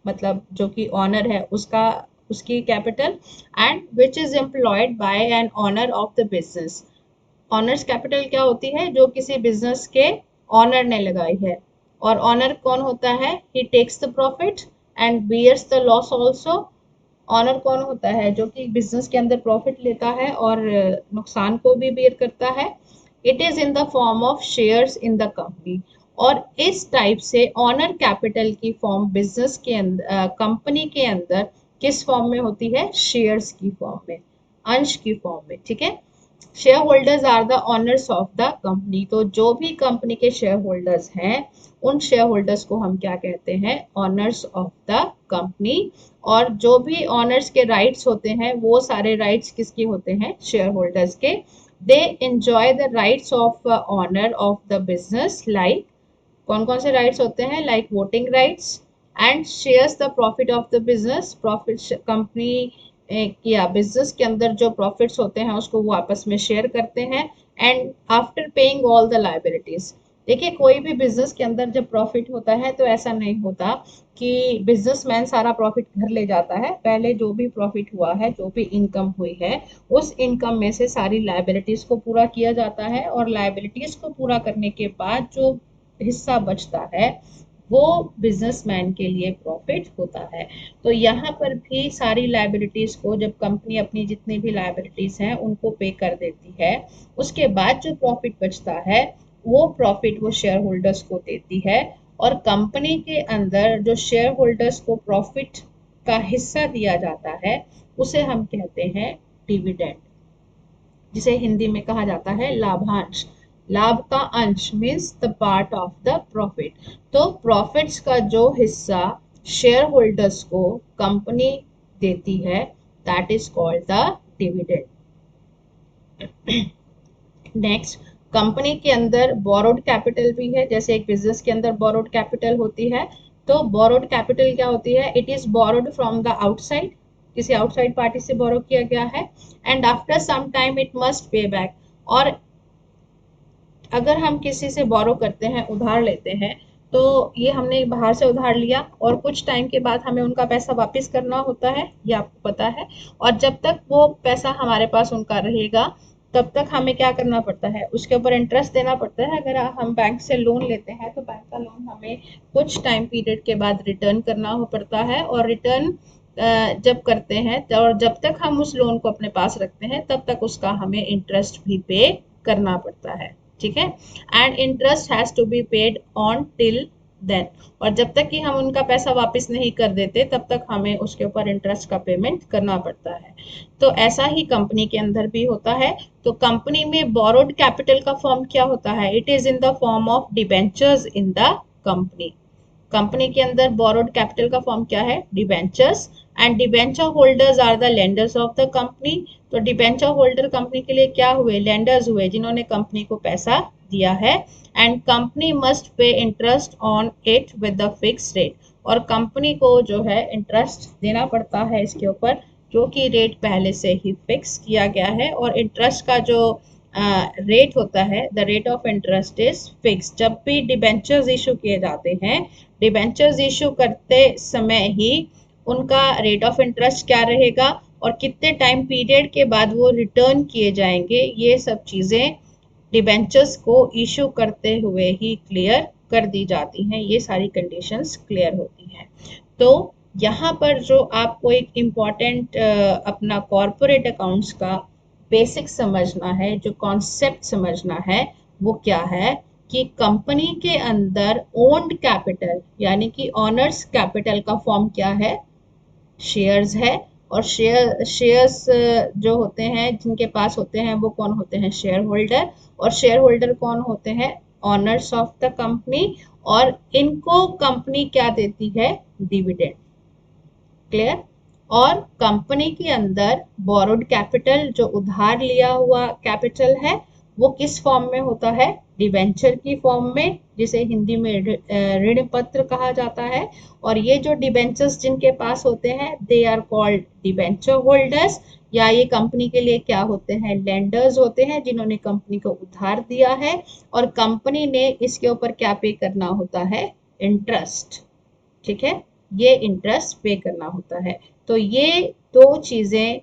मतलब जो कि ऑनर है उसका, उसकी capital, and which is employed by an owner of the business. Owner's capital क्या होती है? जो किसी बिजनेस के ऑनर ने लगाई है। और ऑनर कौन होता है? He takes the profit and bears the loss also. Owner कौन होता है? जो कि बिजनेस के अंदर प्रॉफिट लेता है और नुकसान को भी बेयर करता है। It is in the form of shares in the company. और इस टाइप से ऑनर कैपिटल की फॉर्म बिजनेस के अंदर, कंपनी के अंदर किस फॉर्म में होती है? शेयर्स की फॉर्म में, अंश की फॉर्म में। ठीक है। Share holders are the owners of the company. तो जो भी कंपनी के शेयर होल्डर्स हैं, उन शेयर होल्डर्स को हम क्या कहते हैं? Honours of the company. और जो भी ऑनर्स के राइट्स होते हैं वो सारे राइट्स किसके होते हैं? शेयर होल्डर्स के। They enjoy the rights of owner of the business, like कौन कौन से राइट्स होते हैं? Like voting rights, and shares the profit of the business. Profit company या बिजनेस के अंदर जो प्रॉफिट्स होते हैं उसको वो आपस में शेयर करते हैं। And after paying all the liabilities. देखिए, कोई भी बिजनेस के अंदर जब प्रॉफिट होता है तो ऐसा नहीं होता कि बिजनेसमैन सारा प्रॉफिट घर ले जाता है। पहले जो भी प्रॉफिट हुआ है, जो भी इनकम हुई है, उस इनकम में से सारी लाइबिलिटीज को पूरा किया जाता है, और लाइबिलिटीज को पूरा करने के बाद जो हिस्सा बचता है वो बिजनेसमैन के लिए प्रॉफिट होता है। तो यहाँ पर भी सारी लाइबिलिटीज को जब कंपनी अपनी जितनी भी लाइबिलिटीज हैं उनको पे कर देती है, उसके बाद जो प्रॉफिट बचता है वो प्रॉफिट वो शेयर होल्डर्स को देती है। और कंपनी के अंदर जो शेयर होल्डर्स को प्रॉफिट का हिस्सा दिया जाता है उसे हम कहते हैं डिविडेंड, जिसे हिंदी में कहा जाता है लाभांश। लाभ का अंश means the part of the profit. तो प्रॉफिट्स का जो हिस्सा शेयर होल्डर्स को कंपनी देती है that is called the dividend. Next, company के अंदर बोरोड कैपिटल भी है, जैसे एक बिजनेस के अंदर बोरोड कैपिटल होती है। तो बोरोड कैपिटल क्या होती है? It is borrowed from the outside, किसी आउटसाइड पार्टी से बोरो किया गया है, and after some time it must pay back. और अगर हम किसी से बोरो करते हैं, उधार लेते हैं, तो ये हमने बाहर से उधार लिया और कुछ टाइम के बाद हमें उनका पैसा वापस करना होता है, ये आपको पता है। और जब तक वो पैसा हमारे पास उनका रहेगा तब तक हमें क्या करना पड़ता है? उसके ऊपर इंटरेस्ट देना पड़ता है। अगर हम बैंक से लोन लेते हैं तो बैंक का लोन हमें कुछ टाइम पीरियड के बाद रिटर्न करना हो पड़ता है, और रिटर्न जब करते हैं और जब तक हम उस लोन को अपने पास रखते हैं तब तक उसका हमें इंटरेस्ट भी पे करना पड़ता है। ठीक है। And interest has to be paid on till then. और जब तक कि हम उनका पैसा वापस नहीं कर देते तब तक हमें उसके ऊपर इंटरेस्ट का पेमेंट करना पड़ता है। तो ऐसा ही कंपनी के अंदर भी होता है। तो कंपनी में बोरोड कैपिटल का फॉर्म क्या होता है? It is in the form of debentures in the company. Company के अंदर बोरोड कैपिटल का फॉर्म क्या है? Debentures. And debenture holders are the lenders of the company. तो डिबेंचर होल्डर कंपनी के लिए क्या हुए? लेंडर्स हुए, जिन्होंने कंपनी को पैसा दिया है। And company must pay interest on it with the fix rate. और कंपनी को जो है इंटरेस्ट देना पड़ता है इसके ऊपर, जो कि रेट पहले से ही फिक्स किया गया है। और इंटरेस्ट का जो रेट होता है, the rate of interest is fix. जब भी डिबेंचर्स इशू किए जाते हैं, डिबेंचर्स इशू करते समय ही उनका रेट ऑफ इंटरेस्ट क्या रहेगा और कितने टाइम पीरियड के बाद वो रिटर्न किए जाएंगे, ये सब चीज़ें डिबेंचर्स को इशू करते हुए ही क्लियर कर दी जाती हैं। ये सारी कंडीशंस क्लियर होती हैं। तो यहाँ पर जो आपको एक इम्पॉर्टेंट अपना कॉरपोरेट अकाउंट्स का बेसिक समझना है, जो कॉन्सेप्ट समझना है, वो क्या है कि कंपनी के अंदर ओन्ड कैपिटल यानी कि ऑनर्स कैपिटल का फॉर्म क्या है, शेयर्स है। और शेयर्स जो होते हैं, जिनके पास होते हैं, वो कौन होते हैं, शेयर होल्डर। और शेयर होल्डर कौन होते हैं, ऑनर्स ऑफ द कंपनी। और इनको कंपनी क्या देती है, डिविडेंड। क्लियर। और कंपनी के अंदर बोरोड कैपिटल, जो उधार लिया हुआ कैपिटल है, वो किस फॉर्म में होता है, डिबेंचर की फॉर्म में, जिसे हिंदी में ऋण पत्र कहा जाता है। और ये जो डिबेंचर्स जिनके पास होते हैं, they are called debenture holders, या ये कंपनी के लिए क्या होते हैं, लेंडर्स होते हैं, जिन्होंने कंपनी को उधार दिया है। और कंपनी ने इसके ऊपर क्या पे करना होता है, इंटरेस्ट। ठीक है, ये इंटरेस्ट पे करना होता है। तो ये दो चीजें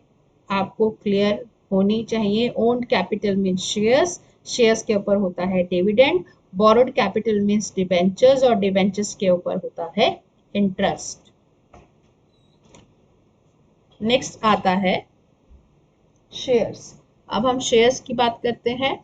आपको क्लियर होनी चाहिए। Owned capital means shares, shares के ऊपर होता है dividend. Borrowed capital means debentures, और डिबेंचर्स के ऊपर होता है इंटरेस्ट। नेक्स्ट आता है शेयर्स। अब हम शेयर्स की बात करते हैं।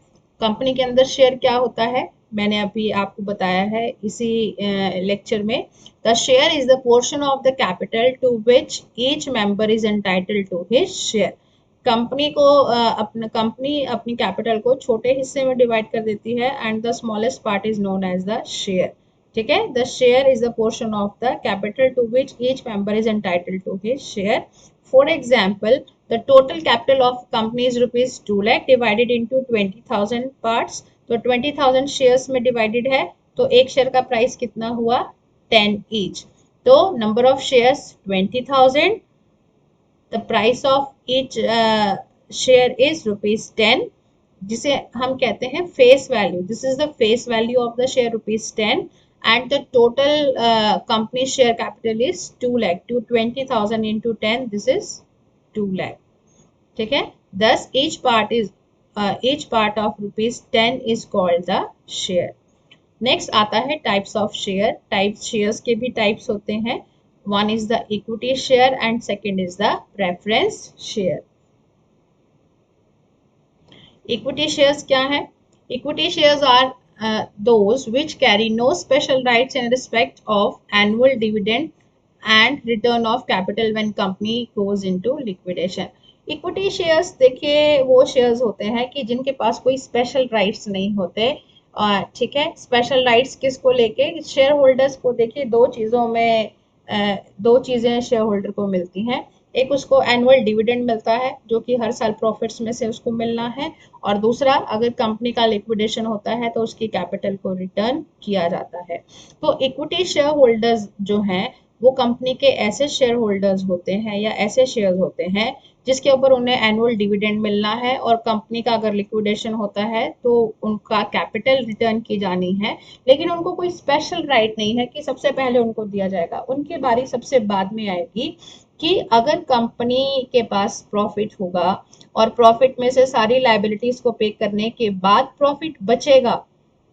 कंपनी के अंदर शेयर क्या होता है, मैंने अभी आपको बताया है इसी लेक्चर में। The share is the portion of the capital to which each member is entitled to his share. Company को कंपनी अपनी कैपिटल को छोटे हिस्से में डिवाइड कर देती है, and the smallest part is known as the share. ठीक है, the share is the portion of the capital to which each member is entitled to his share. For example, the total capital of company is rupees 2 lakh divided into 20,000 parts। तो 20,000 shares में divided है, तो एक share का price कितना हुआ, 10 each. तो number of shares 20,000, the price of each share is rupees 10, जिसे हम कहते हैं face value. This is the face value of the share, rupees 10। And the total company share capital is 2 lakh। Two 20,000 into 10, this is 2 lakh। ठीक है, thus each part of rupees 10 is called the share। Next आता है types of share. Types, shares के भी types होते हैं। One is the equity share and second is the preference share. Equity shares क्या है, equity shares are those which carry no special rights in respect of annual dividend and return of capital when company goes into liquidation। Equity shares देखिए वो shares होते हैं कि जिनके पास कोई special rights नहीं होते। ठीक है, स्पेशल राइट्स किसको लेके, शेयर होल्डर्स को। देखिए दो चीज़ों में दो चीज़ें शेयर होल्डर को मिलती हैं। एक उसको एनुअल डिविडेंड मिलता है, जो कि हर साल प्रॉफिट्स में से उसको मिलना है। और दूसरा, अगर कंपनी का लिक्विडेशन होता है तो उसकी कैपिटल को रिटर्न किया जाता है। तो इक्विटी शेयर होल्डर्स जो हैं, वो कंपनी के ऐसे शेयर होल्डर्स होते हैं या ऐसे शेयर्स होते हैं जिसके ऊपर उन्हें एनुअल डिविडेंड मिलना है, और कंपनी का अगर लिक्विडेशन होता है तो उनका कैपिटल रिटर्न की जानी है। लेकिन उनको कोई स्पेशल राइट नहीं है कि सबसे पहले उनको दिया जाएगा, उनकी बारी सबसे बाद में आएगी। कि अगर कंपनी के पास प्रॉफिट होगा और प्रॉफिट में से सारी लायबिलिटीज को पे करने के बाद प्रॉफिट बचेगा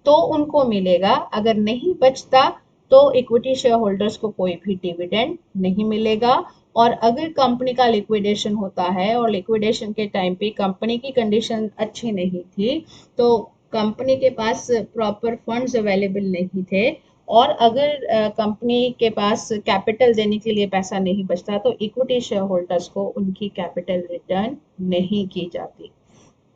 तो उनको मिलेगा। अगर नहीं बचता तो इक्विटी शेयर होल्डर्स को कोई भी डिविडेंड नहीं मिलेगा। और अगर कंपनी का लिक्विडेशन होता है और लिक्विडेशन के टाइम पे कंपनी की कंडीशन अच्छी नहीं थी, तो कंपनी के पास प्रॉपर फंड्स अवेलेबल नहीं थे, और अगर कंपनी के पास कैपिटल देने के लिए पैसा नहीं बचता, तो इक्विटी शेयर होल्डर्स को उनकी कैपिटल रिटर्न नहीं की जाती।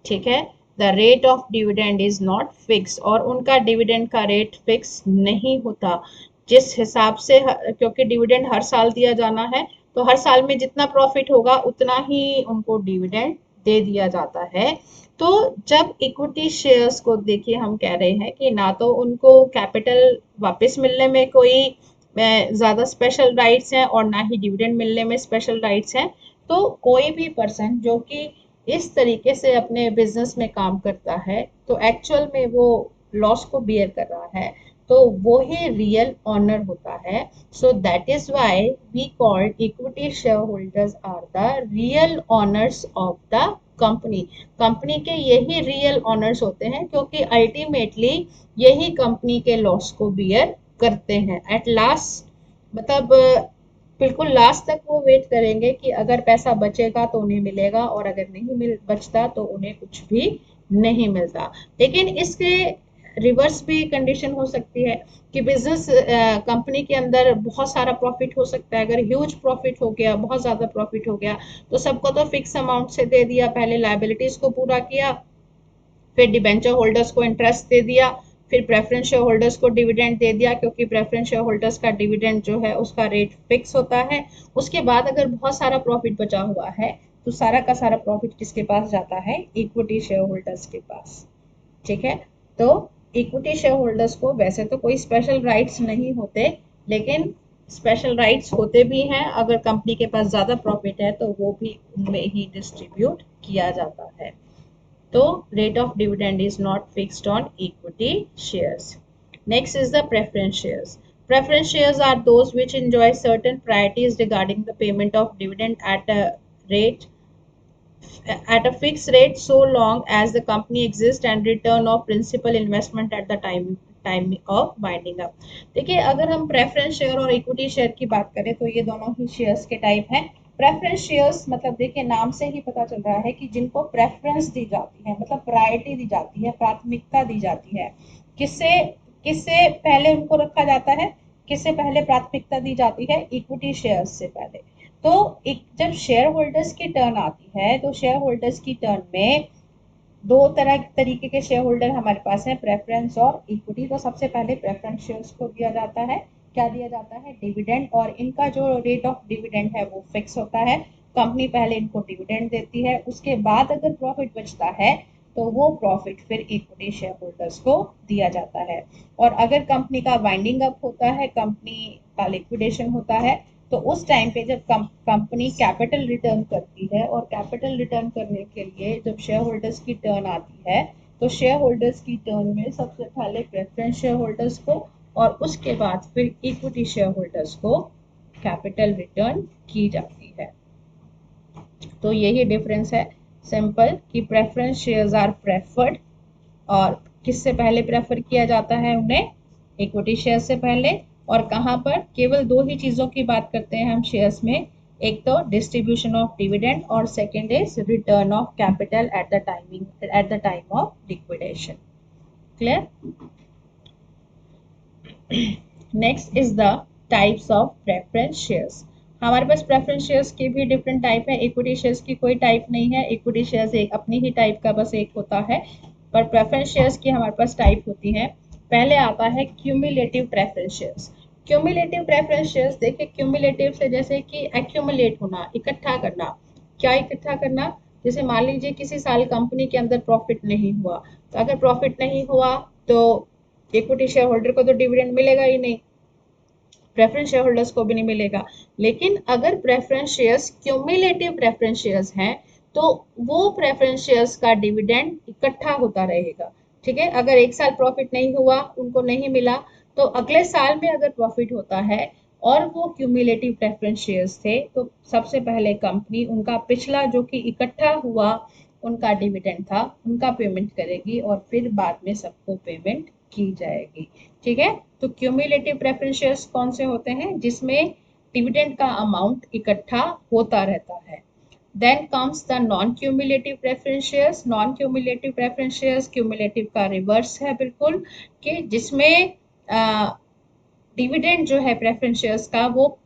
ठीक है, the rate of dividend is not fix, और उनका डिविडेंड का रेट फिक्स नहीं होता। जिस हिसाब से, क्योंकि डिविडेंड हर साल दिया जाना है, तो हर साल में जितना प्रॉफिट होगा उतना ही उनको डिविडेंड दे दिया जाता है। तो जब इक्विटी शेयर्स को देखिए, हम कह रहे हैं कि ना तो उनको कैपिटल वापस मिलने में कोई ज़्यादा स्पेशल राइट्स हैं और ना ही डिविडेंड मिलने में स्पेशल राइट्स हैं। तो कोई भी पर्सन जो कि इस तरीके से अपने बिजनेस में काम करता है तो एक्चुअल में वो लॉस को बियर कर रहा है, तो वो ही रियल ऑनर होता है। So that is why we called equity share holders are the real owners of the company. Company के यही रियल ऑनर्स होते हैं, क्योंकि अल्टीमेटली यही कंपनी के लॉस को बियर करते हैं एट लास्ट। मतलब बिल्कुल लास्ट तक वो वेट करेंगे कि अगर पैसा बचेगा तो उन्हें मिलेगा, और अगर नहीं मिल बचता तो उन्हें कुछ भी नहीं मिलता। लेकिन इसके रिवर्स भी कंडीशन हो सकती है कि बिजनेस कंपनी के अंदर बहुत सारा प्रॉफिट हो सकता है। अगर ह्यूज प्रॉफिट हो गया, बहुत ज़्यादा प्रॉफिट हो गया, तो सबको तो फिक्स अमाउंट से दे दिया, पहले लायबिलिटीज को पूरा किया, फिर डिबेंचर होल्डर्स को इंटरेस्ट दे दिया, फिर प्रेफरेंस शेयर होल्डर्स को डिविडेंड दे दिया, क्योंकि प्रेफरेंस शेयर होल्डर्स का डिविडेंड जो है उसका रेट फिक्स होता है। उसके बाद अगर बहुत सारा प्रॉफिट बचा हुआ है तो सारा का सारा प्रॉफिट किसके पास जाता है? इक्विटी शेयर होल्डर्स के पास। ठीक है, तो इक्विटी शेयर होल्डर्स को वैसे तो कोई स्पेशल राइट्स नहीं होते, लेकिन स्पेशल राइट्स होते भी हैं। अगर कंपनी के पास ज़्यादा प्रॉफिट है तो वो भी उनमें ही डिस्ट्रीब्यूट किया जाता है। तो rate of dividend is not fixed on equity shares. Next is the preference shares. Preference shares are those which enjoy certain priorities regarding the payment of dividend rate at a fixed rate so long as the company exists and return of principal investment at the time of winding up. देखिए, अगर हम preference share और equity share की बात करें तो ये दोनों ही शेयर्स के टाइप हैं। प्रेफरेंस शेयर्स मतलब देखिए नाम से ही पता चल रहा है कि जिनको प्रेफरेंस दी जाती है, मतलब प्रायोरिटी दी जाती है, प्राथमिकता दी जाती है। किससे किससे पहले उनको रखा जाता है? किससे पहले प्राथमिकता दी जाती है? इक्विटी शेयर्स से पहले। तो एक जब शेयर होल्डर्स की टर्न आती है तो शेयर होल्डर्स की टर्न में दो तरीके के शेयर होल्डर हमारे पास हैं, प्रेफरेंस और इक्विटी। तो सबसे पहले प्रेफरेंस शेयर्स को दिया जाता है, क्या दिया जाता है? डिविडेंड। और इनका जो रेट ऑफ डिविडेंड है वो फिक्स होता है। कंपनी पहले इनको डिविडेंड देती है, उसके बाद अगर प्रॉफिट बचता है तो वो प्रॉफिट फिर इक्विटी शेयर होल्डर्स को दिया जाता है। और अगर कंपनी का वाइंडिंग अप होता है, कंपनी का लिक्विडेशन होता है, तो उस टाइम पे जब कंपनी कैपिटल रिटर्न करती है, और कैपिटल रिटर्न करने के लिए जब शेयर होल्डर्स की टर्न आती है तो शेयर होल्डर्स की टर्न में सबसे पहले प्रेफरेंस शेयर होल्डर्स को और उसके बाद फिर इक्विटी शेयर होल्डर्स को कैपिटल रिटर्न की जाती है। तो यही डिफरेंस है सिंपल, कि प्रेफरेंस शेयर्स आर प्रेफर्ड, और किससे पहले प्रेफर किया जाता है उन्हें? इक्विटी शेयर से पहले। और कहाँ पर? केवल दो ही चीज़ों की बात करते हैं हम शेयर्स में, एक तो डिस्ट्रीब्यूशन ऑफ डिविडेंड और second is return of capital at the time of liquidation. Clear? Next is the types of preference shares. हमारे पास प्रेफरेंस शेयर्स की भी डिफरेंट टाइप है, इक्विटी शेयर्स की कोई टाइप नहीं है। इक्विटी शेयर्स एक अपनी ही टाइप का बस एक होता है, पर प्रेफरेंस शेयर्स की हमारे पास टाइप होती है। पहले आता है cumulative preference shares. Cumulative preference shares, देखिए क्यूमुलेटिव से जैसे कि एक्यूमुलेट होना, इकट्ठा करना। क्या इकट्ठा करना? जैसे मान लीजिए किसी साल कंपनी के अंदर प्रॉफिट नहीं हुआ, तो अगर प्रॉफिट नहीं हुआ तो इक्विटी शेयर होल्डर को तो डिविडेंड मिलेगा ही नहीं, प्रेफरेंस शेयर होल्डर्स को भी नहीं मिलेगा। लेकिन अगर preference shares cumulative preference shares हैं तो वो प्रेफरेंस शेयर्स का डिविडेंड इकट्ठा होता रहेगा। ठीक है, अगर एक साल प्रॉफिट नहीं हुआ, उनको नहीं मिला, तो अगले साल में अगर प्रॉफिट होता है और वो क्यूमुलेटिव प्रेफरेंस शेयर्स थे, तो सबसे पहले कंपनी उनका पिछला जो कि इकट्ठा हुआ उनका डिविडेंड था उनका पेमेंट करेगी, और फिर बाद में सबको पेमेंट की जाएगी। ठीक है, तो क्यूमुलेटिव प्रेफरेंस शेयर्स कौन से होते हैं? जिसमें डिविडेंड का अमाउंट इकट्ठा होता रहता है। Then comes the non cumulative preference shares. Non cumulative preference shares cumulative का रिवर्स है बिल्कुल, कि जिसमें डिविडेंड जो है प्रेफरेंस शेयर्स का वो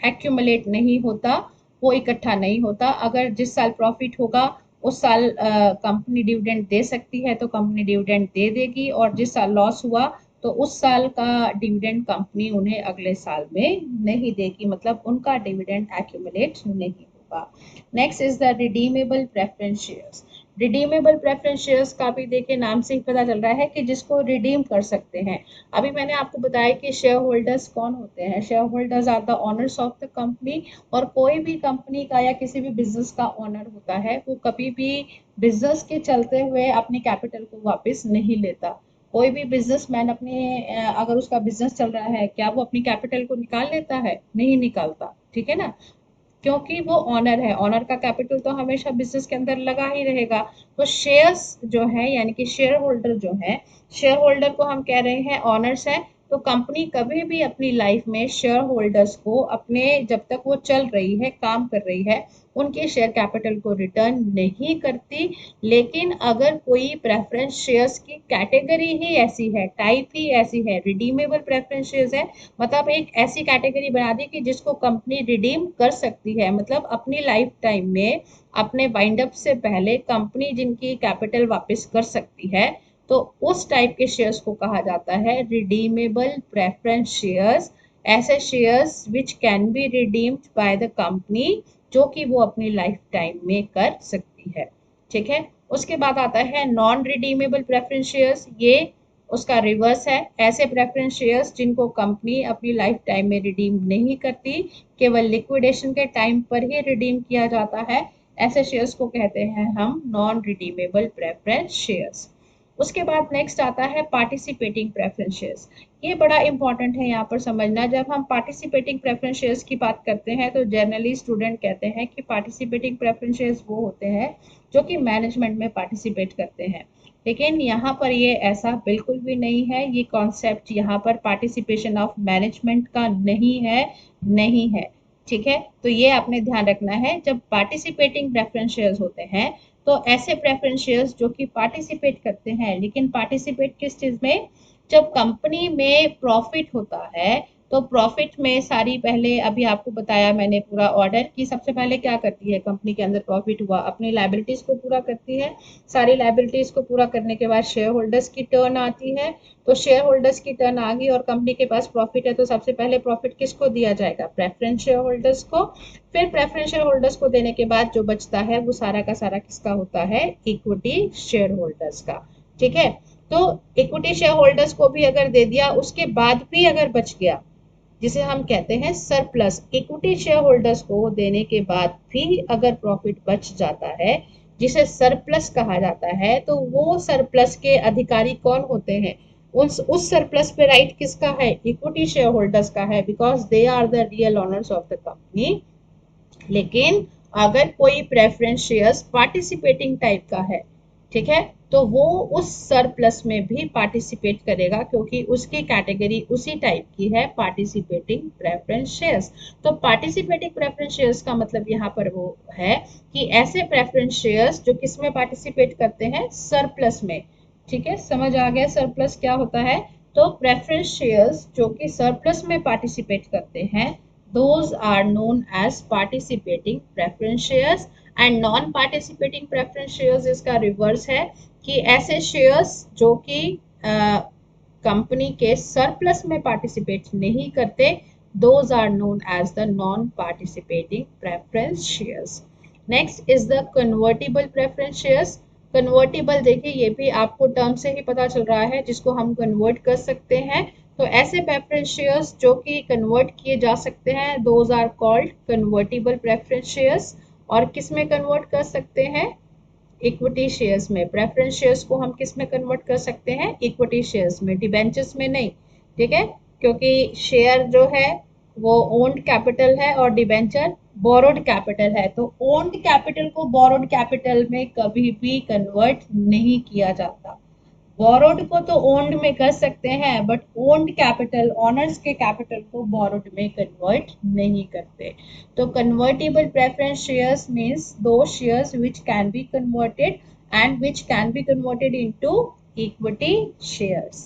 एक्यूमुलेट नहीं होता, वो इकट्ठा नहीं होता। अगर जिस साल प्रॉफिट होगा उस साल कंपनी डिविडेंड दे सकती है तो कंपनी डिविडेंड दे देगी, और जिस साल लॉस हुआ तो उस साल का डिविडेंड कंपनी उन्हें अगले साल में नहीं देगी, मतलब उनका डिविडेंड एक्यूमुलेट नहीं होगा। Next is the redeemable preference shares. Redeemable preference shares का भी देखिए नाम से ही पता चल रहा है कि जिसको रिडीम कर सकते हैं। अभी मैंने आपको बताया कि शेयर होल्डर्स कौन होते हैं। Share holders are the owners of the company. और कोई भी कंपनी का या किसी भी बिजनेस का ओनर होता है वो कभी भी बिजनेस के चलते हुए अपनी कैपिटल को वापस नहीं लेता। कोई भी बिजनेसमैन अपने अगर उसका बिजनेस चल रहा है, क्या वो अपनी कैपिटल को निकाल लेता है? नहीं निकालता, ठीक है ना, क्योंकि वो ऑनर है। ऑनर का कैपिटल तो हमेशा बिजनेस के अंदर लगा ही रहेगा। तो शेयर्स जो है यानी कि शेयर होल्डर जो है, शेयर होल्डर को हम कह रहे हैं ऑनर्स है। तो कंपनी कभी भी अपनी लाइफ में शेयर होल्डर्स को अपने, जब तक वो चल रही है, काम कर रही है, उनके शेयर कैपिटल को रिटर्न नहीं करती। लेकिन अगर कोई प्रेफरेंस शेयर्स की कैटेगरी ही ऐसी है, टाइप ही ऐसी है, रिडीमेबल प्रेफरेंस शेयर्स है, मतलब एक ऐसी कैटेगरी बना दी कि जिसको कंपनी रिडीम कर सकती है, मतलब अपनी लाइफ टाइम में अपने वाइंड अप से पहले कंपनी जिनकी कैपिटल वापस कर सकती है, तो उस टाइप के शेयर्स को कहा जाता है रिडीमेबल प्रेफरेंस शेयर्स। ऐसे shares which can be redeemed by the company, जो कि वो अपनी लाइफ टाइम में कर सकती है। ठीक है। उसके बाद आता है नॉन रिडीमेबल प्रेफरेंस शेयर्स। ये उसका रिवर्स है। ऐसे प्रेफरेंस शेयर्स जिनको कंपनी अपनी लाइफ टाइम में रिडीम नहीं करती, केवल लिक्विडेशन के टाइम पर ही रिडीम किया जाता है, ऐसे शेयर्स को कहते हैं हम नॉन रिडीमेबल प्रेफरेंस शेयर्स। उसके बाद नेक्स्ट आता है पार्टिसिपेटिंग प्रेफरेंस शेयर्स। ये बड़ा इंपॉर्टेंट है यहाँ पर समझना। जब हम पार्टिसिपेटिंग प्रेफरेंस शेयर्स की बात करते हैं तो जनरली स्टूडेंट कहते हैं कि पार्टिसिपेटिंग प्रेफरेंस शेयर्स वो होते हैं जो कि मैनेजमेंट में पार्टिसिपेट करते हैं। लेकिन यहाँ पर ये ऐसा बिल्कुल भी नहीं है। ये कॉन्सेप्ट यहाँ पर पार्टिसिपेशन ऑफ मैनेजमेंट का नहीं है। ठीक है। तो ये आपने ध्यान रखना है। जब पार्टिसिपेटिंग प्रेफरेंस शेयर्स होते हैं तो ऐसे प्रेफरेंस शेयर्स जो कि पार्टिसिपेट करते हैं, लेकिन पार्टिसिपेट किस चीज में? जब कंपनी में प्रॉफिट होता है तो प्रॉफिट में सारी, पहले अभी आपको बताया मैंने पूरा ऑर्डर, कि सबसे पहले क्या करती है कंपनी के अंदर प्रॉफिट हुआ, अपनी लाइबिलिटीज को पूरा करती है। सारी लाइबिलिटीज को पूरा करने के बाद शेयर होल्डर्स की टर्न आती है। तो शेयर होल्डर्स की टर्न आ गई और कंपनी के पास प्रॉफिट है, तो सबसे पहले प्रॉफिट किसको दिया जाएगा? प्रेफरेंस शेयर होल्डर्स को। फिर प्रेफरेंस शेयर होल्डर्स को देने के बाद जो बचता है वो सारा का सारा किसका होता है? इक्विटी शेयर होल्डर्स का। ठीक है। तो इक्विटी शेयर होल्डर्स को भी अगर दे दिया, उसके बाद भी अगर बच गया, जिसे हम कहते हैं सरप्लस, इक्विटी शेयर होल्डर्स को देने के बाद भी अगर प्रॉफिट बच जाता है, जिसे सरप्लस कहा जाता है, तो वो सरप्लस के अधिकारी कौन होते हैं? उस सरप्लस पे राइट किसका है? इक्विटी शेयर होल्डर्स का है, because they are the real owners of the company. लेकिन अगर कोई प्रेफरेंस शेयर्स पार्टिसिपेटिंग टाइप का है, ठीक है, तो वो उस सरप्लस में भी पार्टिसिपेट करेगा, क्योंकि उसकी कैटेगरी उसी टाइप की है, पार्टिसिपेटिंग प्रेफरेंस शेयर्स। तो पार्टिसिपेटिंग प्रेफरेंस शेयर्स का मतलब यहाँ पर वो है कि ऐसे प्रेफरेंस शेयर्स जो किस में पार्टिसिपेट करते हैं? सरप्लस में। ठीक है, समझ आ गया सरप्लस क्या होता है? तो प्रेफरेंस शेयर्स जो कि सरप्लस में पार्टिसिपेट करते हैं, those are known as participating preference shares। And non participating preference shares इसका रिवर्स है, कि ऐसे शेयर्स जो कि कंपनी के सरप्लस में पार्टिसिपेट नहीं करते, those are known as the non participating preference shares। Next is the convertible preference shares. Convertible देखिए ये भी आपको टर्म से ही पता चल रहा है, जिसको हम कन्वर्ट कर सकते हैं। तो ऐसे प्रेफरेंस शेयर्स जो कि कन्वर्ट किए जा सकते हैं, those are called convertible preference shares. और किस में कन्वर्ट कर सकते हैं? इक्विटी शेयर्स में। प्रेफरेंस शेयर्स को हम किस में कन्वर्ट कर सकते हैं? इक्विटी शेयर्स में, डिबेंचर्स में नहीं। ठीक है, क्योंकि शेयर जो है वो ओन्ड कैपिटल है और डिबेंचर बोरोड कैपिटल है। तो ओन्ड कैपिटल को बोरोड कैपिटल में कभी भी कन्वर्ट नहीं किया जाता। बोरोड को तो ओन्ड में कर सकते हैं, बट ओन्ड कैपिटल, ऑनर्स के कैपिटल को बोरोड में कन्वर्ट नहीं करते। तो convertible preference shares means those shares which can be converted and which can be converted into equity shares.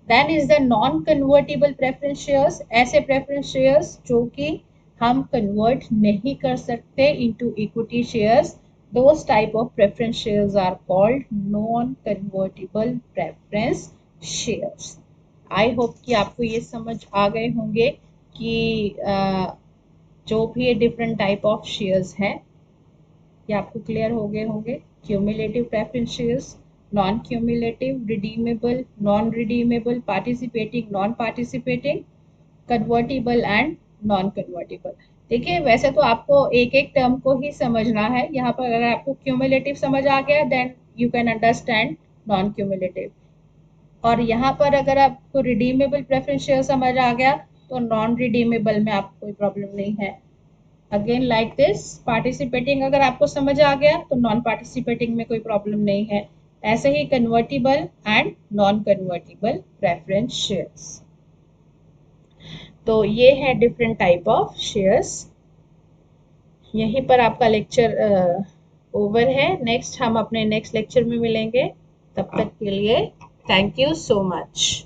Then is the non convertible preference shares. ऐसे preference shares जो कि हम कन्वर्ट नहीं कर सकते into equity shares, those type of preference shares are called non convertible preference shares। I hope कि आपको ये समझ आ गए होंगे कि जो भी ये डिफरेंट टाइप ऑफ शेयर्स हैं, ये आपको क्लियर हो गए होंगे। Cumulative preference shares, non cumulative, redeemable, non redeemable, participating, non participating, convertible and non convertible. देखिए वैसे तो आपको एक एक टर्म को ही समझना है। यहाँ पर अगर आपको क्यूमुलेटिव समझ आ गया then you can understand non cumulative, और यहाँ पर अगर आपको रिडीमेबल प्रेफरेंस शेयर समझ आ गया तो नॉन रिडीमेबल में आपको कोई प्रॉब्लम नहीं है। अगेन लाइक दिस, पार्टिसिपेटिंग अगर आपको समझ आ गया तो नॉन पार्टिसिपेटिंग में कोई प्रॉब्लम नहीं है। ऐसे ही convertible and non convertible preference shares. तो ये है डिफरेंट टाइप ऑफ शेयर्स। यहीं पर आपका लेक्चर ओवर है। नेक्स्ट हम अपने नेक्स्ट लेक्चर में मिलेंगे। तब तक के लिए थैंक यू सो मच।